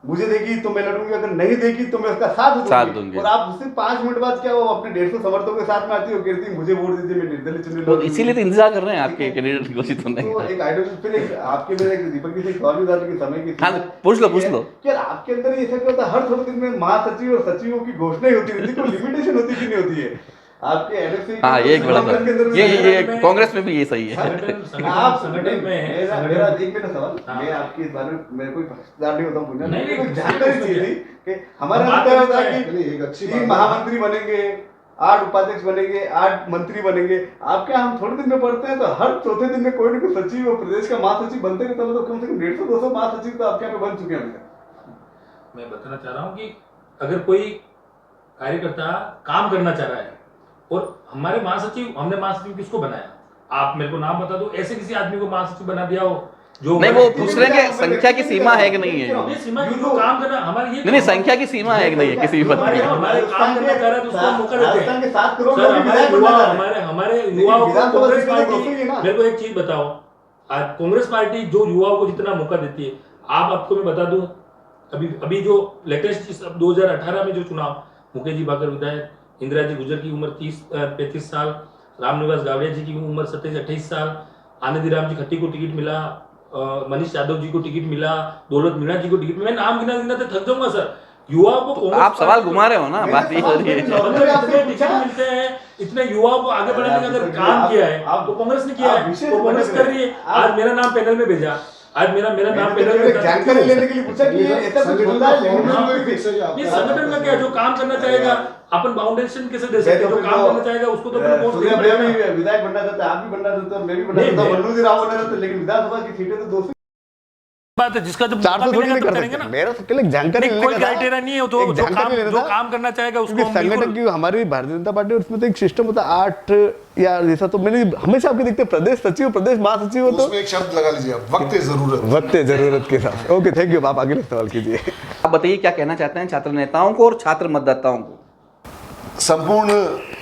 Speaker 2: मुझे देगी तो मैं लड़ूंगी, अगर नहीं देगी तो मैं उसका साथ दूंगी। और आप उससे 5 मिनट बाद क्या, वो अपने 150 समर्थकों के साथ में आती है और कहती है मुझे वोट दीजिए, मैं निर्दलीय चुनी
Speaker 1: तो इसीलिए तो इंतजार कर रहे हैं आपके कैंडिडेट घोषित होने
Speaker 2: तो
Speaker 1: का।
Speaker 2: एक आइडियोलॉजी, फिर एक आपके में एक दीपक जी से एक सवाल भी था कि समय की
Speaker 1: हाँ, पूछ लो।
Speaker 2: कि यार आपके अंदर ये ऐसा क्या होता है, हर थोड़े दिन में महासचिव और सचिवों की घोषणा ही होती रहती है, कोई लिमिटेशन होती कि नहीं होती है आपके एनएससी?
Speaker 1: हाँ, ये एक बड़ा
Speaker 2: के अंदर भी
Speaker 1: ये कांग्रेस में भी ये सही है।
Speaker 2: आप
Speaker 4: संगठन में
Speaker 2: मेरा एक मिनट सवाल,
Speaker 4: हाँ।
Speaker 2: मैं आपके इस बारे में मेरे कोई पक्षपात नहीं होता हूँ, पूछना
Speaker 4: नहीं,
Speaker 2: कोई जानकारी चाहिए थी कि हमारा
Speaker 4: बात
Speaker 2: क्या होता है
Speaker 4: है।
Speaker 2: कि
Speaker 3: एक अच्छी
Speaker 2: 3 महामंत्री बनेंगे, 8 उपाध्यक्ष बनेंगे, 8 मंत्री बनेंगे। आपके यहाँ हम थोड़े दिन में पढ़ते हैं तो हर चौथे दिन में कोई ना कोई सचिव और प्रदेश का महासचिव बनते रहता है। मतलब कम से कम 150-200 महासचिव तो आपके यहाँ पे बन चुके हैं अभी तक।
Speaker 4: मैं बताना चाह रहा हूँ कि अगर कोई कार्यकर्ता काम करना चाह रहा है, और हमारे महासचिव, हमने महासचिव किसको बनाया, आप मेरे को नाम बता दो, ऐसे किसी आदमी को महासचिव बना दिया हो जो
Speaker 1: नहीं, वो पूछ रहे हैं कि संख्या की सीमा है कि नहीं है।
Speaker 4: ये सीमा की जो काम करना हमारे, ये
Speaker 1: नहीं, संख्या की सीमा है कि नहीं है किसी भी पद
Speaker 4: हमारे
Speaker 1: में।
Speaker 4: हमारे काम करना चाह रहा है तो उसको मौका देते
Speaker 2: राजस्थान के
Speaker 4: हैं।
Speaker 2: 7 करोड़
Speaker 4: सर,
Speaker 2: लोग
Speaker 4: हमारे
Speaker 2: विधायक
Speaker 4: युवा,
Speaker 2: बनना चाह रहे हैं।
Speaker 4: हमारे
Speaker 2: लेकिन
Speaker 4: युवाओं को
Speaker 2: विधानसभा
Speaker 4: कांग्रेस
Speaker 2: सीटें तो
Speaker 4: पार्टी,
Speaker 2: दोस्तों ही है ना।
Speaker 4: मेरे को एक चीज बताओ, आज कांग्रेस पार्टी जो युवाओं को जितना मौका देती है, आपको मैं बता दूं, अभी जो लेटेस्ट 2018 में जो चुनाव, मुकेश जी बाकर विधायक, इंदिरा जी गुजर की उम्र 35 साल, रामनिवास गावड़िया जी की उम्र 27-28 साल, आनंदी राम जी खट्टी को टिकट मिला, मनीष यादव जी को टिकट मिला, दौलत मीणा जी को टिकट मिला, मैं नाम गिना थक जाऊंगा सर। युवाओं को
Speaker 1: तो आप सवाल घुमा रहे हो ना, बात ये हो रही है।
Speaker 4: इतने टिकट मिलते हैं, इतने युवाओं को आगे बढ़ाने का अगर काम किया है तो कांग्रेस ने किया है, तो कांग्रेस कर रही है। आज मेरा नाम पैनल में भेजा, आज मेरा नाम पैनल में
Speaker 2: जानकारी लेने के लिए पूछा कि ये ऐसा कुछ होता है, लेकिन
Speaker 3: संगठन में फिक्स है कि आप-
Speaker 4: ये संगठन का क्या, जो काम करना चाहेगा अपन फाउंडेशन कैसे दे सकते हैं, जो काम करना चाहेगा उसको तो अपने पोस्ट
Speaker 2: सूर्या
Speaker 4: देना
Speaker 2: भैया
Speaker 4: पड़ेगा।
Speaker 2: भी विधायक बनना चाहता है, आप भी बनना चाहते हो, मैं भी बनना
Speaker 4: नहीं,
Speaker 2: चाहता हूँ,
Speaker 4: मैं-
Speaker 2: मन्नू जी राव बनना चाहते हैं, लेकिन विधानसभा की सीटें तो 200
Speaker 4: बात है, जिसका जब
Speaker 2: 400
Speaker 4: मौका
Speaker 2: थोड़ी
Speaker 4: मिलेगा
Speaker 2: नहीं
Speaker 4: तो
Speaker 2: कर
Speaker 4: करेंगे
Speaker 2: सकते।
Speaker 4: ना।
Speaker 2: मेरा तो केवल जानकारी
Speaker 4: नहीं,
Speaker 2: लेने
Speaker 4: कोई
Speaker 2: का था।
Speaker 4: क्राइटेरिया नहीं है, तो
Speaker 2: एक जानकारी लेना
Speaker 4: जो
Speaker 2: था।
Speaker 4: काम करना चाहेगा उसको
Speaker 2: क्योंकि
Speaker 4: हम
Speaker 2: संगठन
Speaker 4: बिल्कुल-
Speaker 2: की हमारी भारतीय जनता पार्टी, और उसमें तो एक सिस्टम होता है 8 या जैसा, तो मैंने हमेशा आपके देखते प्रदेश सचिव, प्रदेश महासचिव हो, तो
Speaker 3: उसमें एक शब्द लगा लीजिए आप, वक्त जरूरत।
Speaker 2: वक्त जरूरत के साथ। Okay, thank you. आप आगे सवाल कीजिए।
Speaker 1: आप बताइए क्या कहना चाहते हैं छात्र नेताओं को और छात्र मतदाताओं को?
Speaker 3: संपूर्ण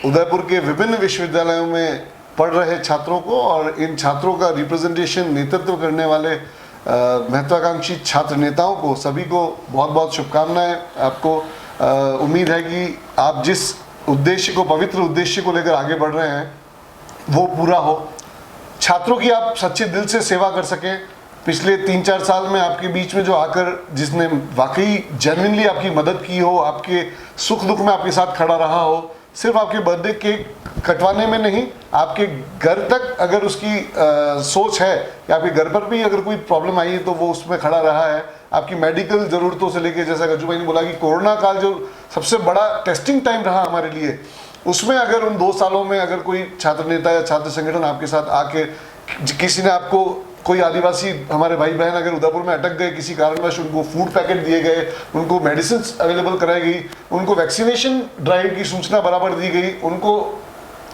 Speaker 3: उदयपुर के विभिन्न विश्वविद्यालयों में पढ़ रहे छात्रों को और इन छात्रों का रिप्रेजेंटेशन, नेतृत्व करने वाले महत्वाकांक्षी छात्र नेताओं को, सभी को बहुत बहुत शुभकामनाएं। आपको उम्मीद है कि आप जिस उद्देश्य को, पवित्र उद्देश्य को लेकर आगे बढ़ रहे हैं वो पूरा हो। छात्रों की आप सच्चे दिल से सेवा कर सकें। पिछले 3-4 साल में आपके बीच में जो आकर जिसने वाकई जेन्युइनली आपकी मदद की हो, आपके सुख दुख में आपके साथ खड़ा रहा हो, सिर्फ आपके बर्थडे केक कटवाने में नहीं, आपके घर तक अगर उसकी सोच है कि आपके घर पर भी अगर कोई प्रॉब्लम आई है तो वो उसमें खड़ा रहा है। आपकी मेडिकल ज़रूरतों से लेके, जैसा गज्जू भाई ने बोला कि कोरोना काल जो सबसे बड़ा टेस्टिंग टाइम रहा हमारे लिए, उसमें अगर उन 2 सालों में अगर कोई छात्र नेता या छात्र संगठन आपके साथ आके, किसी ने आपको, कोई आदिवासी हमारे भाई बहन अगर उदयपुर में अटक गए किसी कारणवश, उनको फूड पैकेट दिए गए, उनको मेडिसिन अवेलेबल कराई गई, उनको वैक्सीनेशन ड्राइव की सूचना बराबर दी गई, उनको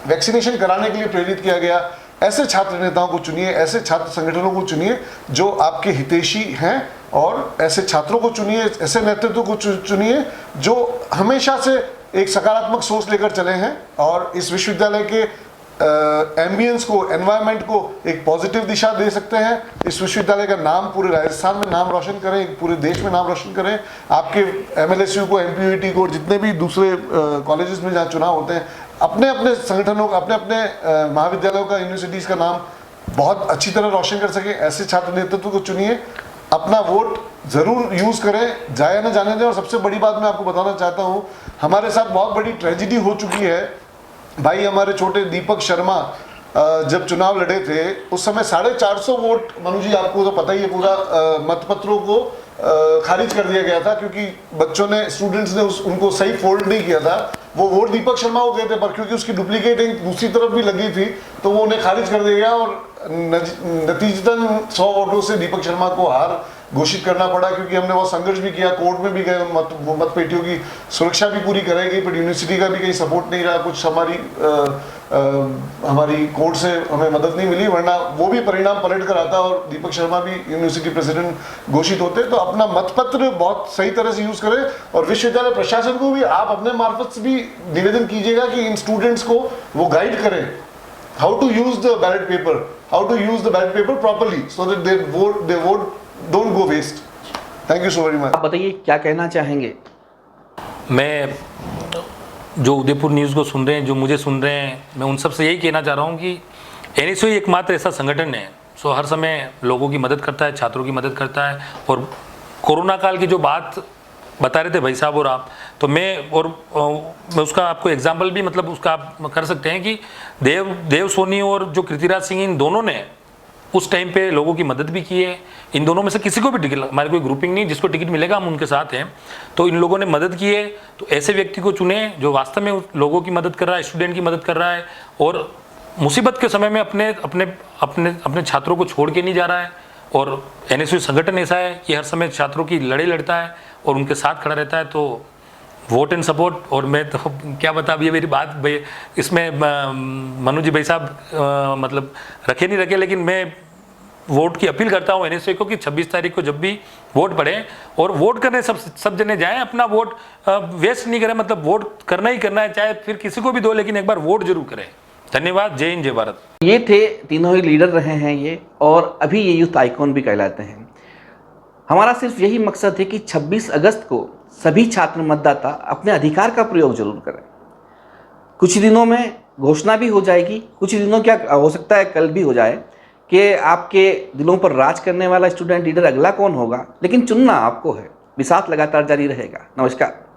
Speaker 3: वैक्सीनेशन कराने के लिए प्रेरित किया गया। ऐसे छात्र नेताओं को चुनिए, ऐसे छात्र संगठनों को चुनिए जो आपके हितैषी हैं, और ऐसे छात्रों को चुनिए, ऐसे नेतृत्व को चुनिए जो हमेशा से एक सकारात्मक सोच लेकर चले हैं और इस विश्वविद्यालय के एम्बियंस को, एनवायरनमेंट को एक पॉजिटिव दिशा दे सकते हैं। इस विश्वविद्यालय का नाम पूरे राजस्थान में नाम रोशन करें, पूरे देश में नाम रोशन करें। आपके MLSU को, MPUIT को, जितने भी दूसरे कॉलेजेस में जहाँ चुनाव होते हैं, अपने अपने संगठनों का, अपने अपने महाविद्यालयों का, यूनिवर्सिटीज़ का नाम बहुत अच्छी तरह रोशन कर सके। ऐसे छात्र नेतृत्व को चुनिए, अपना वोट ज़रूर यूज़ करें, जाया ना जाने दें। और सबसे बड़ी बात मैं आपको बताना चाहता हूँ, हमारे साथ बहुत बड़ी ट्रेजिडी हो चुकी है। भाई हमारे छोटे दीपक शर्मा जब चुनाव लड़े थे उस समय 450 वोट, मनु जी आपको तो पता ही है पूरा, मतपत्रों को खारिज कर दिया गया था क्योंकि बच्चों ने, स्टूडेंट्स ने उनको सही फोल्ड नहीं किया था। वो वोट दीपक शर्मा को गए थे, पर क्योंकि उसकी डुप्लीकेट दूसरी तरफ भी लगी थी तो वो उन्हें खारिज कर दिया गया और नतीजतन 100 वोटों से दीपक शर्मा को हार घोषित करना पड़ा। क्योंकि हमने बहुत संघर्ष भी किया, कोर्ट में भी गए, मत पेटियों की सुरक्षा भी पूरी कराई गई, पर यूनिवर्सिटी का भी कहीं सपोर्ट नहीं रहा, कुछ हमारी कोर्ट से हमें मदद नहीं मिली, वरना वो भी परिणाम पलट कर आता और दीपक शर्मा भी यूनिवर्सिटी प्रेसिडेंट घोषित होते। तो अपना मतपत्र बहुत सही तरह से यूज़ करें और विश्वविद्यालय प्रशासन को भी आप अपने मार्फत से भी निवेदन कीजिएगा कि इन स्टूडेंट्स को वो गाइड करें, how to use the ballot paper, how to use the ballot paper properly so that they vote don't go waste. Thank you so very much.
Speaker 1: आप बताइए क्या कहना चाहेंगे?
Speaker 4: मैं जो उदयपुर न्यूज़ को सुन रहे हैं, जो मुझे सुन रहे हैं, मैं उन सब से यही कहना चाह रहा हूँ कि NSU एकमात्र ऐसा संगठन है जो हर समय लोगों की मदद करता है, छात्रों की मदद करता है। और कोरोना काल की जो बात बता रहे थे भाई साहब और आप, तो मैं उसका आपको एग्जाम्पल भी मतलब उसका आप कर सकते हैं कि देव सोनी और जो कृतिराज सिंह, इन दोनों ने उस टाइम पे लोगों की मदद भी की है। इन दोनों में से किसी को भी टिकट, हमारी कोई ग्रुपिंग नहीं, जिसको टिकट मिलेगा हम उनके साथ हैं। तो इन लोगों ने मदद की है, तो ऐसे व्यक्ति को चुने जो वास्तव में लोगों की मदद कर रहा है, स्टूडेंट की मदद कर रहा है और मुसीबत के समय में अपने अपने अपने अपने छात्रों को छोड़ के नहीं जा रहा है। और NSU संगठन ऐसा है कि हर समय छात्रों की लड़ाई लड़ता है और उनके साथ खड़ा रहता है। तो वोट एंड सपोर्ट। और मैं तो क्या बता, अब ये मेरी बात इसमें मनु जी भाई साहब मतलब रखे नहीं रखे, लेकिन मैं वोट की अपील करता हूँ NSU को कि 26 तारीख को जब भी वोट पड़े और वोट करने सब जने जाएं, अपना वोट वेस्ट नहीं करें, मतलब वोट करना ही करना है, चाहे फिर किसी को भी दो, लेकिन एक बार वोट जरूर करें। धन्यवाद। जय हिंद, जय भारत।
Speaker 1: ये थे तीनों ही लीडर रहे हैं ये, और अभी ये यूथ आइकॉन भी कहलाते हैं। हमारा सिर्फ यही मकसद है कि 26 अगस्त को सभी छात्र मतदाता अपने अधिकार का प्रयोग जरूर करें। कुछ दिनों में घोषणा भी हो जाएगी, कुछ दिनों क्या हो सकता है कल भी हो जाए कि आपके दिलों पर राज करने वाला स्टूडेंट लीडर अगला कौन होगा, लेकिन चुनना आपको है। विसात लगातार जारी रहेगा। नमस्कार।